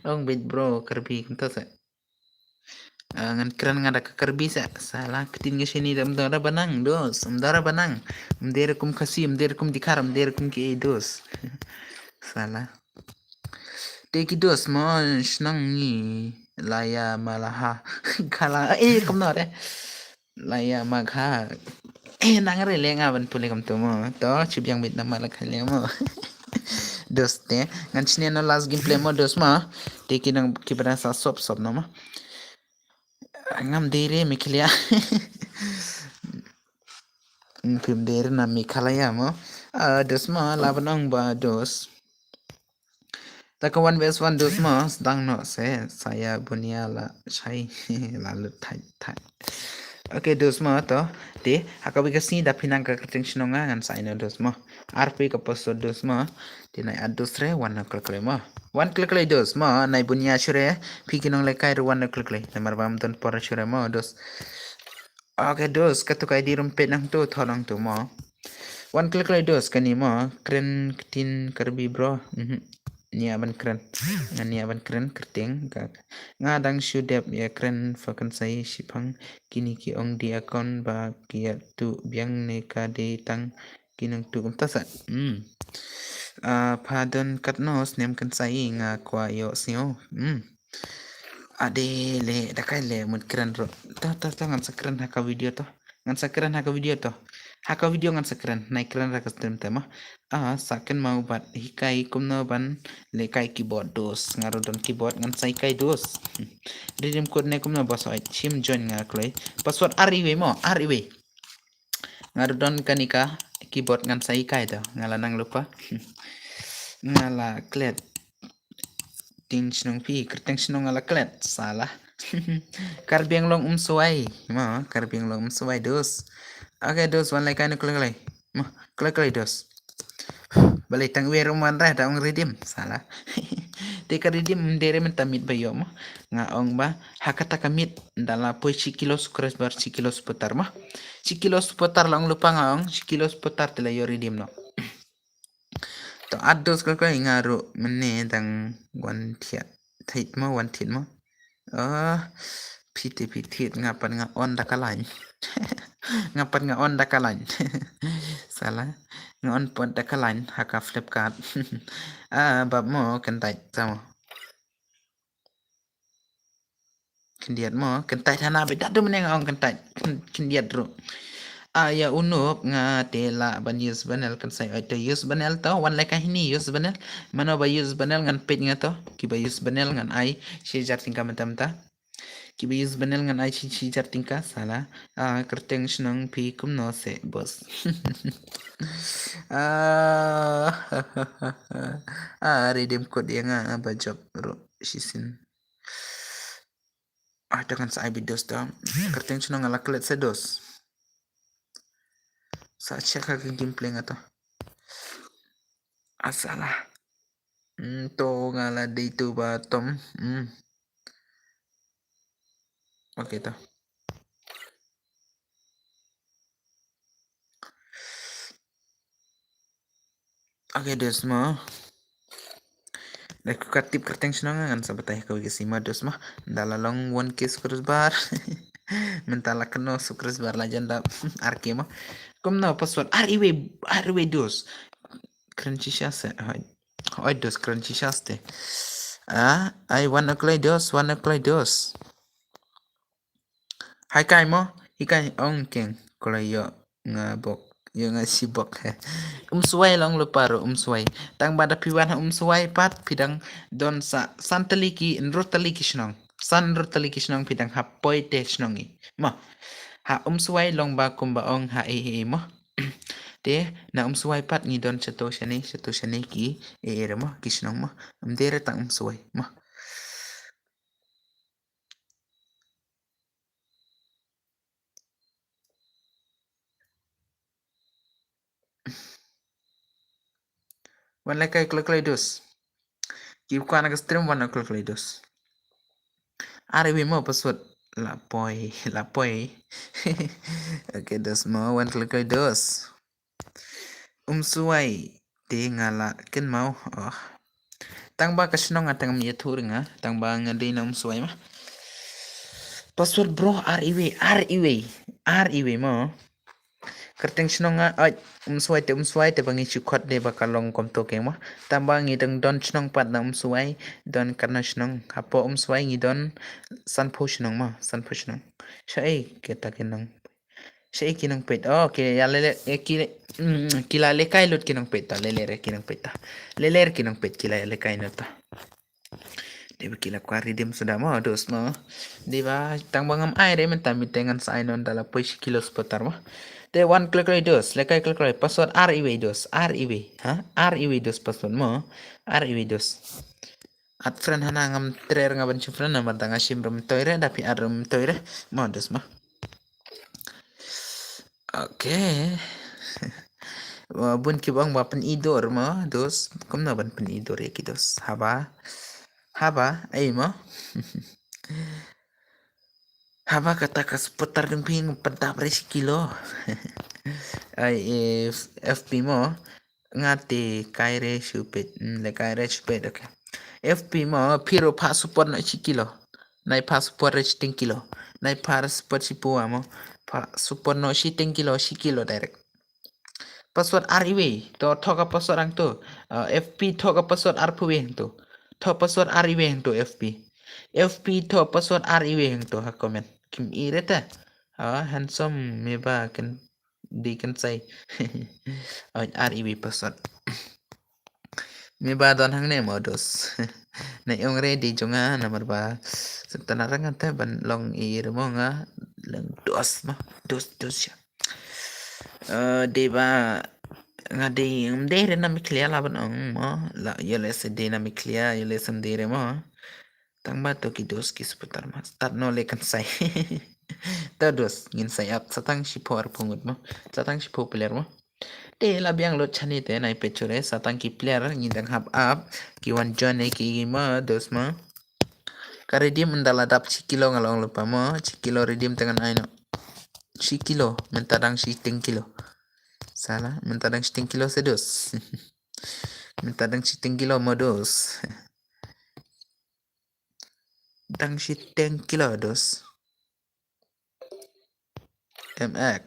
ong bit bro karbi kinto sa ngan keren ngada kekerbi salah ketin sini dam dara banang dos dara banang mdere kum kasi mdere kum dikar mdere kum ke dos salah teki dos mo snang ni laya malaha kala kum nore laya magha nangare lenga ban pule kam to mo to chibyang bit na malak hale mo dos te ngan chine no last gameplay mo dos ma teki nang kibra sa sop no ma ngam dere miklia film dere na mikhalaya mo dos ma labanong ba dos taka 1 vs 1 dos ma sedang no se saya bunia la chai lalu thai oke dos ma to de hakabi kasi da pinang ka kerting sinonga ngan sa ino dos ma rp ka posto dos ma di nai ados re wan klik ma wan klik dos ma nai bunia shure pikinong lekai ru wan klik namar bam ton por shure ma dos oke dos katukai di rumpet nang tu thorang tu ma wan klik dos kani ma keren ketin kerbi bro niaban keren niaban keren kerting ngadang syudep ya keren fakan sai sipang kini ki ong di akon ba kia tu biang neka de tang kinang tu tasa padon katnos nem kan sai nga kwa yo sio ade le dakai le mun keren ro ta ngan sakren haka video to ngan sakren haka video ngan sakren naik keren haka stream tema saken mau bat hikai kumno ban le kai keyboard dos ngaro don keyboard ngan sai kai dos redeem code ne kumno bosoi chim join ngaklei password ariwe ngaro don kanika keyboard ngan sai kai to ngala nang lupa ngala klet ting snong pi kerteng snong ala klet salah Karbiang long suai. Ma, karbiang long suai dos. Oke dos, wan lai kai nu kelai. Ma, kelai dos. Balik tang we roman ra da ong redim. Salah. Teka redim dere mentamit bayo mo. Nga ong ba hakata kamit dala po si kilos kres bar si kilos putar ma. Si kilos putar lang lupa nga ong si kilos putar tila yo redim no. To ados ko ngaru mene dang wan tia. Tait mo wan tit mo. Piti ngapan nga on da kalain. Ngapan nga on da kalain. Salah. Nga on pon da kalain haka Flipkart. Bab mo kentai sama. Kendiat mo kentai hana beda tu meneng ong kentai. Kendiat ro. Ya unup nga tela ban use banel kan say ito use banel to wan like hini use banel mano ba use banel ngan page nga to ki ba use banel ngan ai share tingka matamta ki ba use banel ngan ai share tingka sala kerteng snang pi kum no se bos redeem code yang ba job ro shisin dengan sa ibidos to kerteng snang ala klet se dos sa check ka gameplay nga to asalah to ngala dito ba tom okay to okay dos mo Katip kerteng senangan sabatay kau gisima dos mah dalalong one case kurus bar mentala keno sukrus bar lajanda arke mah kom na password RIW dos crunchy shaste oi dos crunchy shaste ai wanna clay dos hai kai mo hikai ong keng kolay yo nga bok yo nga sibok suway lang luparo suway tang bada piwan suway pat pidang don sa santaliki nrotaliki shnong pidang hapoy te shnongi ma ha suway long ba kumba ong ha mo te na suway pat ni don chato shane ki mo kishnong mo dere tang suway ma wan like klay dos Give ko anak stream wan klay dos RW mo password lapoy okay dos mo wan klay dos suway te ngala ken mau tang ba kasnong atang mi tur nga tang ba nga de na suway ma password bro RIW mo kerteng snong nga ay suway te bangi chukot de bakalong kom to keng mo tamba ngi dang don snong pat na suway don karna snong hapo suway ngi don sanpo snong ma sanpo snong shay kita kinong shay kinong pet okay ya lele kila le kai lut kinong pet lele kinong pet lele kinong pet kila le kai lut Di ba kila kwa redeem sudah mo dos mo di ba tang bangam ai re mentamit dengan sa ainon dala push kilos putar mo te one click dos lekai click password RIW dos RIW dos password mo RIW dos at friend hana ngam trer ngaban friend na matanga shimrum toire dapi arum toire mo dos mo okay bun kibang bapan idor mo dos kum na ban pen idor ya kidos haba ay mo haba kata kas putar ng ping pentapre si kilo ay FP mo ngati kaire supit le kaire supit okay FP mo piro pa support na si kilo nai pa support na si kilo nai pa support si puwa mo pa support no si kilo direct password RIW to thoka password ang to FP thoka password RPW ang to tho password RIW ang to FP tho password RIW ang to ha comment kim ireta handsome meba kan di kan say RIW password meba don hang ne modus na yung ready jonga nomor ba setanarang ante ban long ir mo nga lang dos siya diba nga di mdere na mi clear laban ang mo la yele se de na mi clear yele se mdere mo tang bato kidos ki seputar mas tat no lekan sai tados ngin sai up satang si por pungut mo satang si popular mo te labiang lot chani te nai pechure satang ki player ngin dang hap up ki wan jone ki ma dos mo ka redeem ndala dap si kilo ngalong lupa mo si kilo redeem tengan aino si kilo mentadang si 10 kilo salah mentadang si 10 kilo sedos mentadang si 10 kilo modos dang si 10 kilo dos MX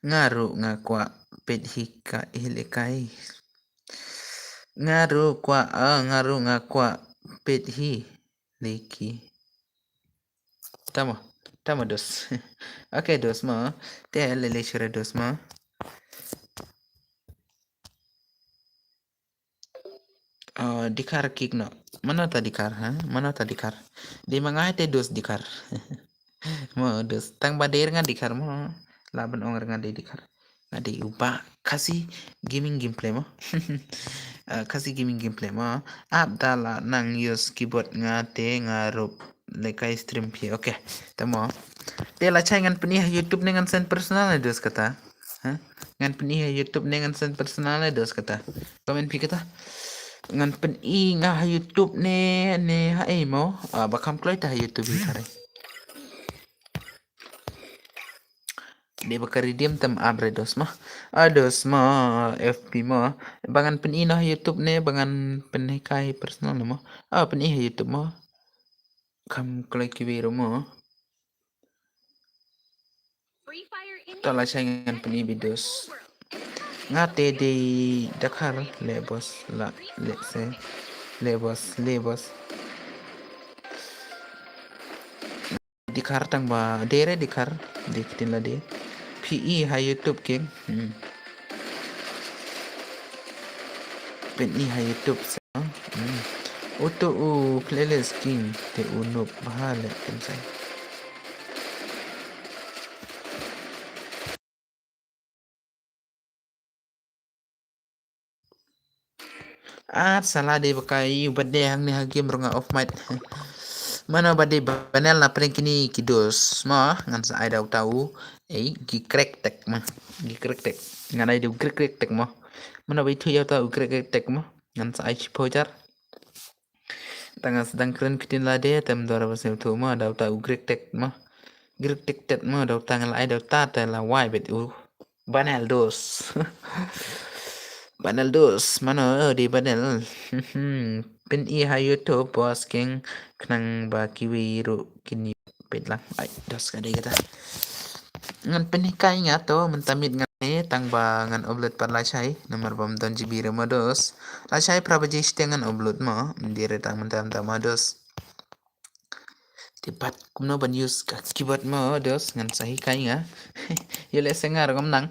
ngaru ngakwa pet hika ihilikai ngaru ngakwa pet hi leki tama dos okay dos mo te lele shure dos mo dikar kik no mana ta dikar ha mana ta dikar di mangai te dos dikar mo dos tang bader nga dikar mo laban onger nga dikar ngadi upa kasih gaming gameplay mo kasih gaming gameplay mo ap dala nang use keyboard nga te ngarup lekai stream pi okay tamo te la chai ngan peni YouTube dengan sen personal na dos kata ha ngan peni YouTube dengan sen personal na dos kata komen pi kata ngan pen i nga YouTube ne ha mo bakam kloi ta YouTube kare di bakari diem tem abre dos mah ados mah FB mah bangan pen i na YouTube ne bangan pen kai personal mo pen i YouTube mah kam kloi kiwiro mo tala saingan pen i videos ngate di Dakar lebos la lese lebos dikar tang ba dere dikar dikitin la de PE ha YouTube king PE ha YouTube sa auto playlist king te unup bahala kan say salah de bakai bade hang ni hagim runga off mic mana bade banel na prank kini kidos ma ngan sa ai dau tahu gi crack tek ma gi crack tek ngan ai du crack tek ma mana bai thu yau tahu crack tek ma ngan sa ai chipojar tanga sedang keren kitin la de tem dora basem tu ma dau tahu crack tek ma crack tek ma dau tang la ai dau ta ta la wai bet banel dos banel dos mana di banel pen i ha YouTube bos king knang ba kiwiru kini pet lang ay dos ka kata ngan pen kai nga to mentamit ngan tang ba ngan upload par la chai nomor bom don GB mo dos la chai prabaji stengan upload mo dire tang mentam ma dos tipat kumno ban use ka keyboard mo dos ngan sahi kai nga yole sengar gom nang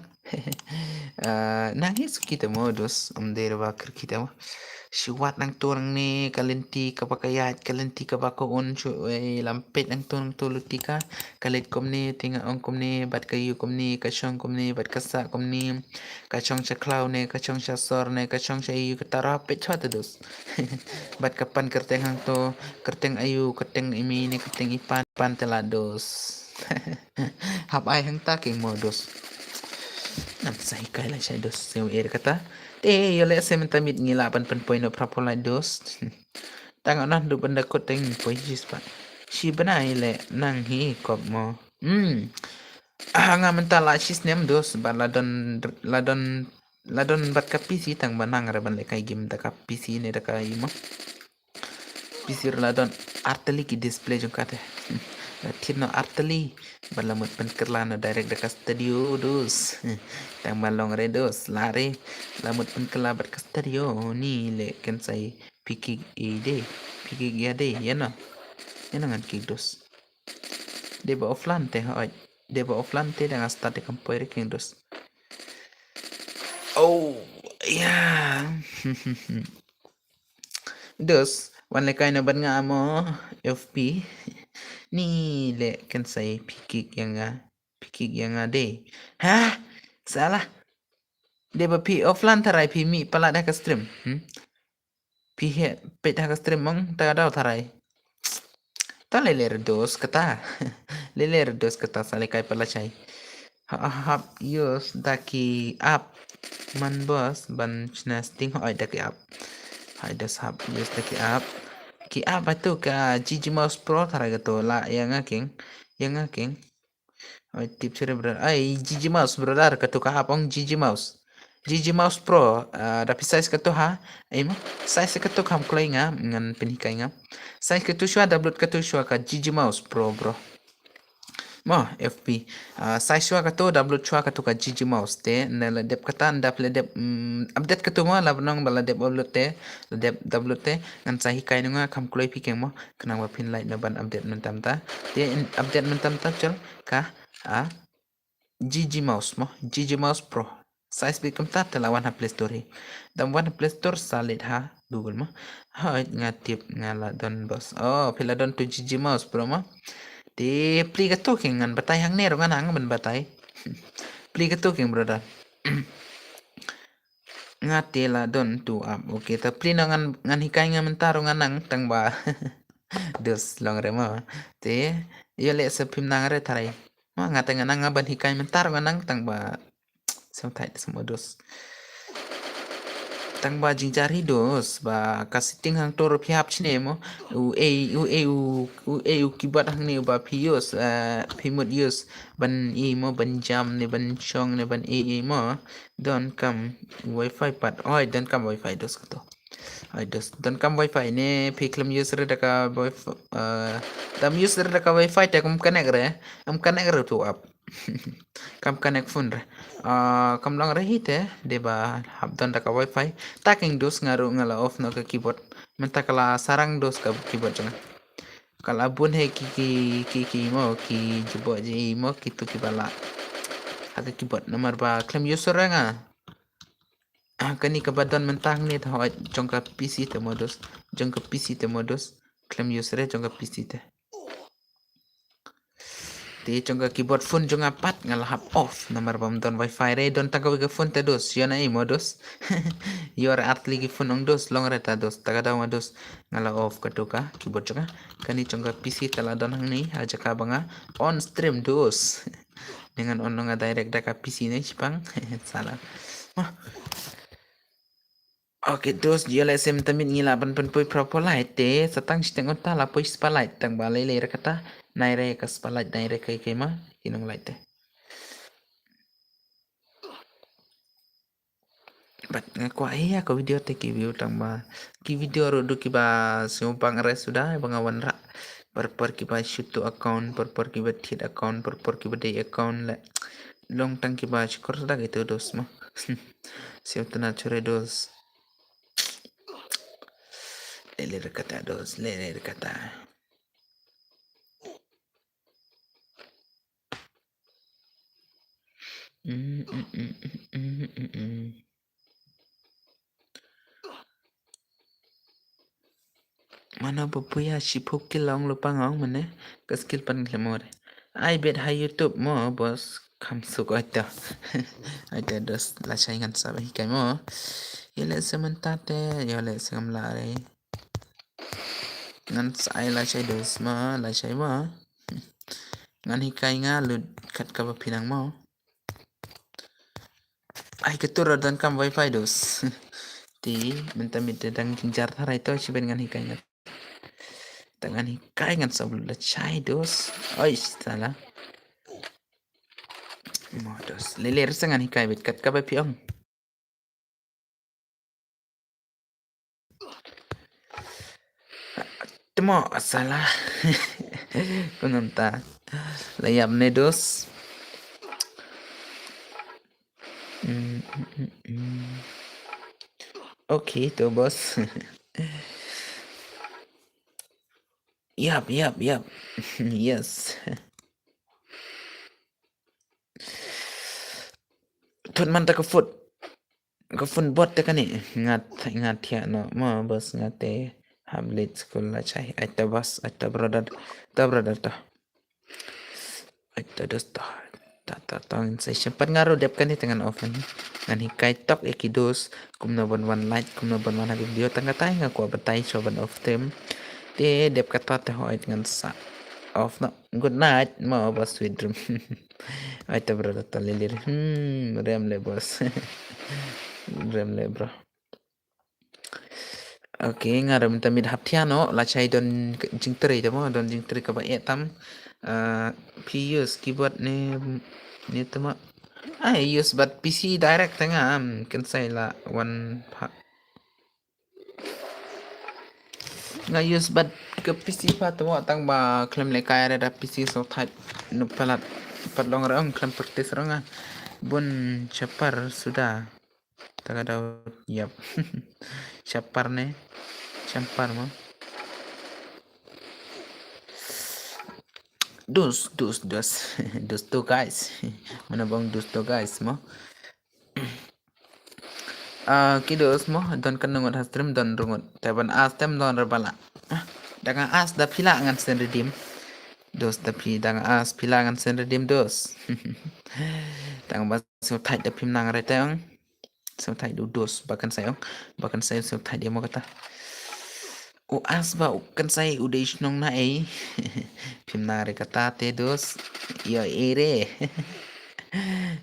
nangis kita modus dire bakar kita mo siwat nang turang ni kalenti kapakayat kalenti kabakaon lampet nang turang tulutika kalit kom ni tinga ong kom ni bat kayu kom ni kachong kom ni bat kasa kom ni kachong sa klaw ni kachong sa sor ni kachong sa iyu katara pet chwata dos bat kapan kerteng hang to kerteng ayu kerteng imi ni kerteng ipan pan telados hap ay hang taking modus nam sai kai la sai dos seu kata yo le se mentamit ngila pan point of propolai dos tang na du benda ko teng poi jis pa si banai le nang hi kop mo nga mentala sis nem dos ba ladon bat kapisi tang banang ra ban le kai game da kapisi ne da kai mo pisir ladon arteli ki display jong kate Tino arteli balamut penkerlana direct dekat studio dos tang malong redos lari lamut penkelabat ke studio ni le kan sai piki ide piki gade yana ngan kidos deba offline te hoy deba offline te dengan start de kampoire king dos ya dos wan le kaina ban nga mo FP ni le kan say pikik yang de hah salah de ba pi offline tarai pi mi pala da ka stream Pihe pet ha stream mong ta dau tharai. Ta leler dos kata. Leler dos kata sale kai pala chai. Hap yus daki up man bos ban chna sting hoi daki up. Hai das hap yus daki up. Ki up atu ka Gigi Mouse Pro tharai gato la yang aking. Yang aking. Oi tip chere brother. Ai Gigi Mouse brother ka tu ka apong Gigi Mouse. Gigi Mouse Pro dapat size ka tu ha. Ai mo size ka tu kam klai nga ngan pinikai nga. Size ka tu shwa download ka tu shwa ka Gigi Mouse Pro bro. Mo FP size shwa ka tu download shwa ka tu ka Gigi Mouse te na la dep kata ndap le dep update ka tu mo la nong bala dep upload te dep download te ngan sahi kai nga kam klai pi keng mo kenang ba pin light na ban update mentam ta. Te update mentam ta chol ka Gigi Mouse mo Gigi Mouse Pro size bi kam ta lawan ha Play Store dan wan Play Store salit ha Google mo ha ngatip ngala don bos pila don tu Gigi Mouse Pro mo di pli ka to ngan batay hang nero ngan hang ban batay pli ka to brother ngati la don tu okay ta pli na ngan hikai ngan mentaro ngan nang tang ba dos long re mo te yo le sa pim nang re tarai mo ngata ngan nang ban hikai mentaro ngan nang tang ba sem thai semua dos tang ba jingjar hidos ba kasiting hang toro phiap chine mo u kibat hang ne ba phios phimut yus ban mo ban jam ne ban chong ne ban mo don kam wifi pat oi don kam wifi dos kato ai dos don kam wifi ne phiklam yus re daka wifi dam yus re daka wifi ta kum connect re tu up kam connect phone re kam lang re hite de ba hab don daka wifi taking dos ngaru ngala off no ke keyboard menta kala sarang dos ka keyboard jang kala bun he ki mo ki jebo ji mo ki tu ki bala aga keyboard nomor ba claim user nga kani ka badan mentang ni tho jong ka PC te modus claim user jong ka PC te ti jong ka keyboard phone jong pat ngalahap off nomor bam don wifi re don taga ke phone te dos yona i modus yor atli ki phone ong dos long reta dos taga da modus ngala off ka to ka keyboard jong kani jong ka PC tala don hang ni aja ka banga on stream dos dengan on nga direct da ka PC ni sipang salah Oke dos dia le sem tamit ngila ban pen poi proper light te satang siteng ota la poi spotlight tang ba le kata nai re ka spotlight nai re kai kai ma kinong light te bat ngako iya ko video te ki view tang ba ki video ro du ki ba sumpang res sudah bangawan ra per ki ba shoot to account per ki ba thit account per ki ba day account le long tang ki ba skor sudah gitu dos ma siap tena chore dos lele kata dos lele kata mana pupuya sipuk kilong lupa ngong mana ke skill pan klemore I bet hai YouTube mo bos kam suk ada ada dos la saingan sabai kai mo yele sementar te yele segam lare ngan sai la sai dos ma la sai ma ngan hikai nga lut kat ka pinang mo ai ketur dan kam wifi dos ti mentamit dang jingjar tharai to siben ngan hikai nga tangan hikai ngan sablu la chai dos oi salah modos leler sangan hikai bet kat ka piong temo salah kununta layam ne dos okay to bos Yap. Yes. Tut man ta ka foot. Ka phone bot ta kani ngat ya no ma bos ngate hablet school la chai ta brother ta. Ai ta dos ta. Tatang saya sempat ngaruh dep kan dengan oven ngan hikai tok ekidos kumna bon one light kumna bon one video tangga tay nga ko batay soban of them te dep kata te hoy dengan sa off no good night mo bos sweet dream ay ta bro ta lilir rem le bos rem le bro oke ngaram tamid haptiano la chai don jing teri mo don jing teri ka ba etam use keyboard ne tama I use but PC direct nga can say la one nga use but ke PC pa to tang ba klem le kaya ada PC so type no palat pat long ram klem praktis nga bun chapar sudah tagadaw yap chapar ne champar mo dos dos to guys mana bang dos to guys mo kidos mo don kan nungot hastrim don rungot taban astem don rebala dengan as da pila ngan sen redim dos da pi dengan as pila ngan sen redim dos tang ba so thai da pim nang re tang so thai du dos bahkan saya so thai dia mo kata o as ba kan saya udah isnong na pim nang re kata te dos ya ere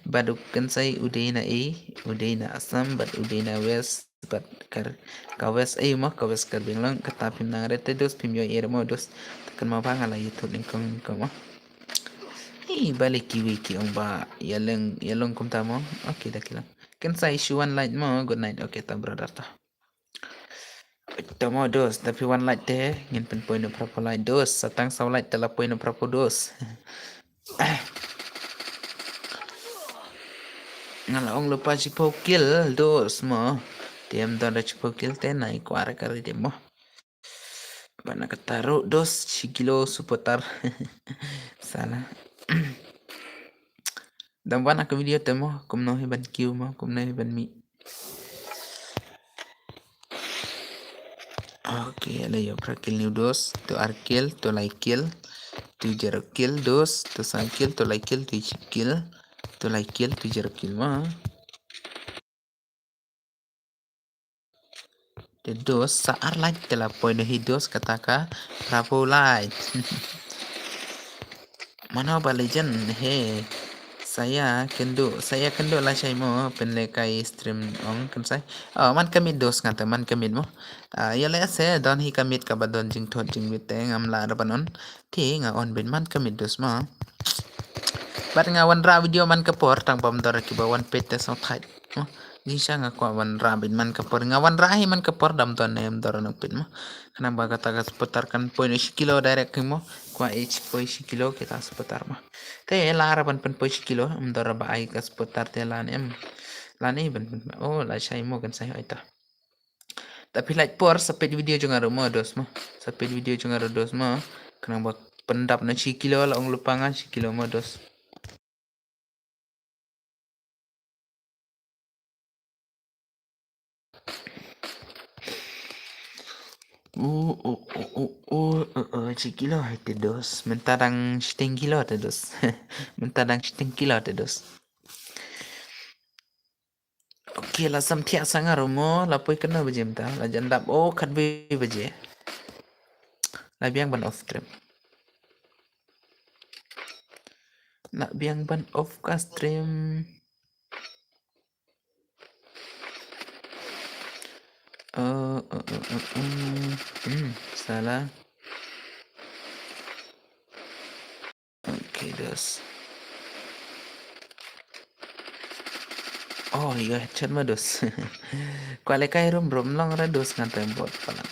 badukan saya udah na asam bad udah na west bad kar kawas mah kawas kar binglang katapim nang rete dos pim yo mo dos tekan ma bang ala youtube lingkong mah balik kiwi ki ong ba yalong kum tamo oke dah kilang kan saya issue one light mo good night oke ta brother ta tamo dos tapi one light teh ngin pen point berapa light dos satang saw light telah point berapa dos ngalaong lupa cipo kill dos mo tiam donda cipo kill te naik kuara kali demo bana ketaru dos sikilo suputar salah dan bana ke video temo kumno heban kiu mo kumno heban mi oke ala yo prakil new dos to arkil to like kill to zero kill dos to sang kill to like kill to like kill to zero kill ma de dos saar like telah point hidos kataka bravo light mana ba legend he saya kendo lah saya mo penlekai stream ong kan saya man kamit dos ngata man kamit mo ya le se don hi kamit ka badon jing thot jing biteng am la rabanon ti nga on ben man kamit dos ma bat nga wan ra video man kapor tang bam dor ki ba wan pete so thai ni siya nga kwa wan ra bin man kapor nga wan ra hi man kapor dam ton nem dor nang pin mo kana ba kata ka seputar kan poin kilo direct mo kwa h poin kilo kita seputar mo te la harapan pen poin kilo dor ba ai ka seputar te lan em lan ni ben oh la siya mo kan saya ita tapi like por speed video juga mo dos mo speed video juga dos mo kana ba pendap na kilo la ong lupangan kilo mo dos kilo itu dos mentadang 10 kilo ada dos mentadang 10 kilo ada dos oke lah sam tiak sangar mo lapoi kena baje mta la jandap kat baje la biang ban off stream la biang ban off ka stream salah oke dos oh iya headshot mah dos kuale kai rom long ra dos ngantem bot pala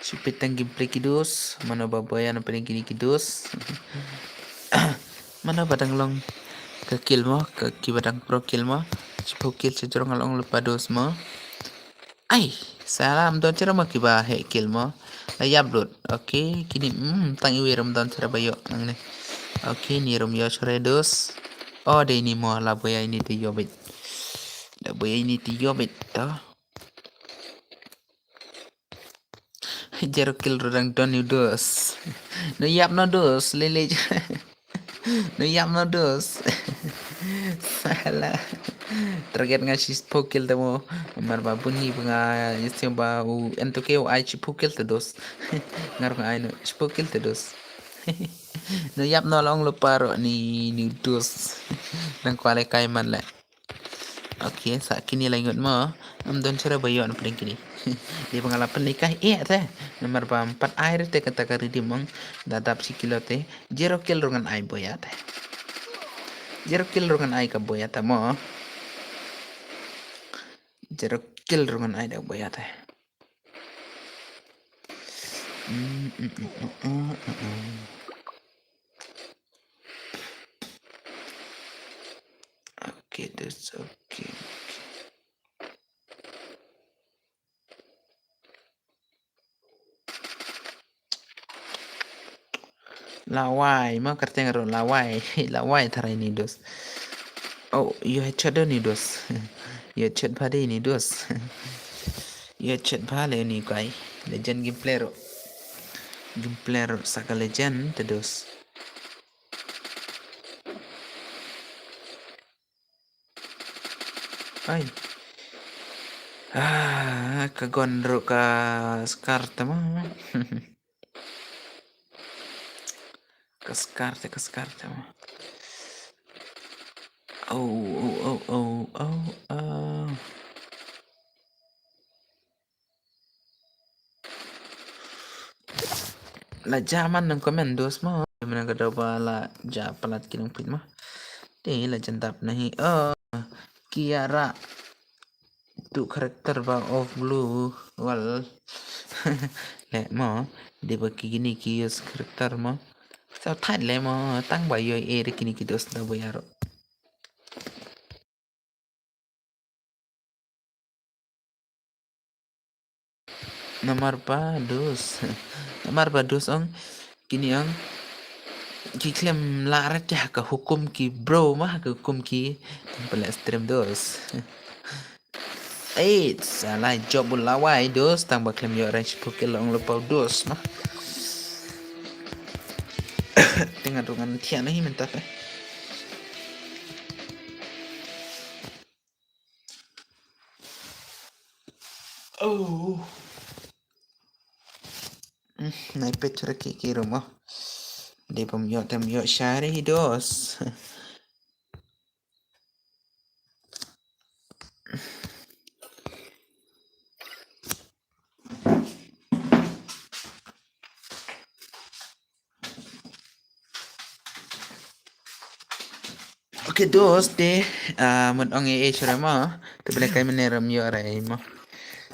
sipit tang gameplay kidos mana babayan paling gini kidos mana badang long ke kill mo ke kibadang pro kill mo cipo kill sejorong along lupa dos mo ai salam don cara mo kiba he kill mo la upload oke kini tangi wiram don cara bayo nang ne oke ni rom yo sore dos oh de ini mo la boya ini ti yobit la boya ini ti yobit to jero kill rodang don yu dos no yap no dos lele No yam no dos. Salah. Target nga si pokil tamo. Marba bunyi bunga yung ba u ento keo ay si pokil te dos. Ngar nga ay no si pokil te dos. No yap no long lo paro ni dos. Nang kwale kay man la. Okay, sa kini langot mo. Don cara bayo na paling kini. Di pengalaman nikah teh. Nomor 4 air teh kata kari di mong dadap si kilo teh. Jero kil rungan ay boya teh. Jero kil rungan ay ka boya teh mo. Jero kil rungan ay da boya teh. Okay, that's okay. Lawai, mau kerja ngaro lawai, lawai tarai ni dos. Oh, you headshot ni dos. You headshot pada ni dos. You headshot pada ni kai. Legend game player saka legend te dos. Ay. Kagondro ka skarte mo. Kaskarte mo. Oh. La jaman ng komendos mo. Mana kada bala ja palat kinong pit mo. Di la jantap nahi. Oh, Kiara. Tu karakter bang of blue. Well. Le mo. Di ba kini kiyos karakter mo. Sao thay le mo. Tang ba yoy ere kini kidos na bayaro. Nomor badus. Nomor badus ong. Kini ong. Ki klem larat ya ka hukum ki bro mah ka hukum ki. Pala stream dos. Salah job lawai dos tambah klaim yo range pukil long lupa dos mah. Dengan rungan tiana hi mentah. Oh. Naipet cara kiki rumah. Dia pemyok syari dos. Okay dos deh mun ong syara mah. Tapi kay meneram yo aray mo.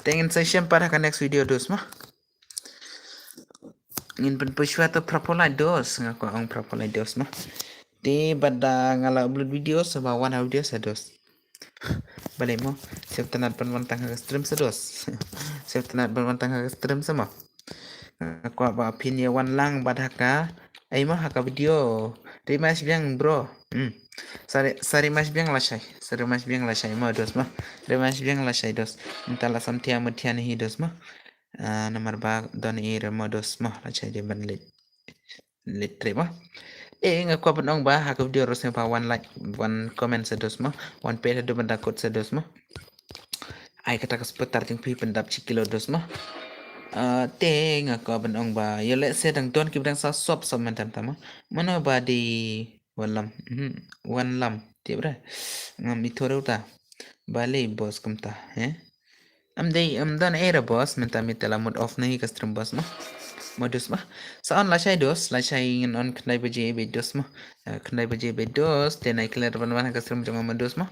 Tingin session para ka next video dos mah. Ngin pen pushwa to propolai dos ngaku ong propolai dos mah. Di bada ngala upload video sama one audio dos. Balik mo, siap tenat penwantang ke stream sedos. Siap tenat penwantang ke stream sama. Aku apa opini wan lang badaka. Ay mo haka video. Rimas biang bro. Sari mas biang lasai. Sari mas biang lasai mo dos mo. Rimas biang lasai dos. Entahlah santia mutian hi dos mo. Nomor ba don ir mo dos mo lasai di ban lit trip mo. Ngaku apa nong ba haka video harusnya pa one like, one comment sedos mo. One page do bandakot sedos mo. Ay kata seputar ting pi pendap cikilo dos mo. Ngaku apa nong ba. Ya let's say dang don kibdang sa sop mentam tama. Mana ba di walam. One lam. Tiap dah. Ngam itore uta. Bali bos kumta. Am don era bos mentam itala mood off nahi ka stream bos mo. Modus mah saan lasai dos lasai ingin on kendai baje bedos mah kendai baje bedos tenai kelar ban ka stream jong modus mah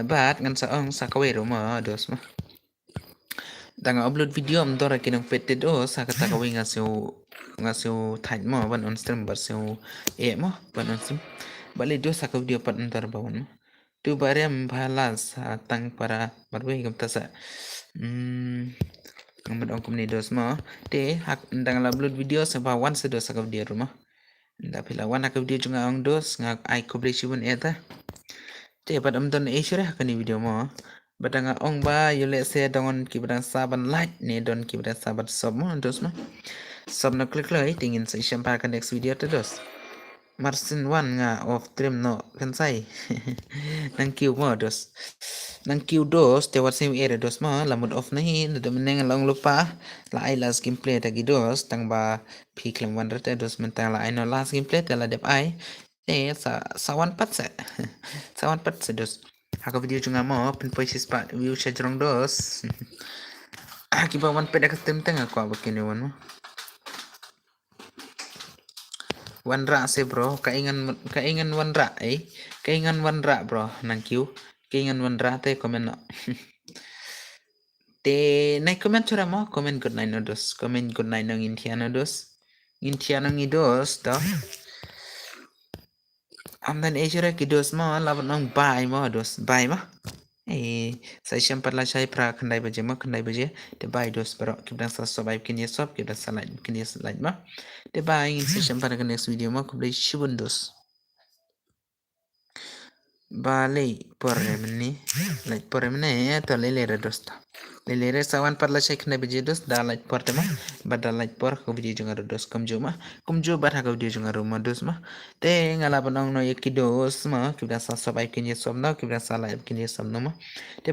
bat ngan saong sakawero mah dos mah tang upload video am dora kinong pete dos sa kata kawi ngasiu thaj mah ban on stream barsiu mah ban on stream bali dos sa video pat antar bawon mah tu barem balas tang para barwe gamta sa Ngambat ong kumni dos mo. Hak ndang la upload video sa wan sa dos sa video rumah. Nda pila wan ka video junga ong dos nga ay publish yun eta. Pad don share ka ni video mo. Badanga ong ba yule se dongon kibran saban like ne don kibran saban sob mo dos mo. Sob na click tingin sa isang para ka next video ta dos. Marsin wan nga of trim no kan sai. Nang kiu mo dos. Nang kiu dos te wat sim ere dos mo lamud off nahi na meneng long lupa la ai las gameplay tagi dos tang ba piklam wan rete dos mentang la ai no last gameplay te la dep ai sawan pat se. Sawan pat se dos. Haka video junga mo pen poisis pa view sa jrong dos. Akiba wan peda kastem teng aku abakini wan mo. Wanra sih bro, kaingan wanra kaingan wanra bro, nang kiu, kaingan wanra te komen no. Te naik komen cura mo, komen good night no dos, komen good night nang Indiana dos, Indiana ngi dos to. Amdan ejura ki dos mo, laban nang bye mo dos, bye mo. Saya siapa lah saya pra kendai baje mo, kendai baje, te bye dos bro, kita sa survive kini sob, kita sa like kini like mo. Te bye, ingin saya siapa ke next video mo, kublai shibun dos. Balik por remni like por remne to lelere dosta lelere sawan par la shek na biji dos da like por tema bada like por ko biji junga dos kum jo bar ha ko biji junga ma dos ma te ngala banong no yeki dos ma kibda sa sabai kinye som no kibda sa live kinye som no ma te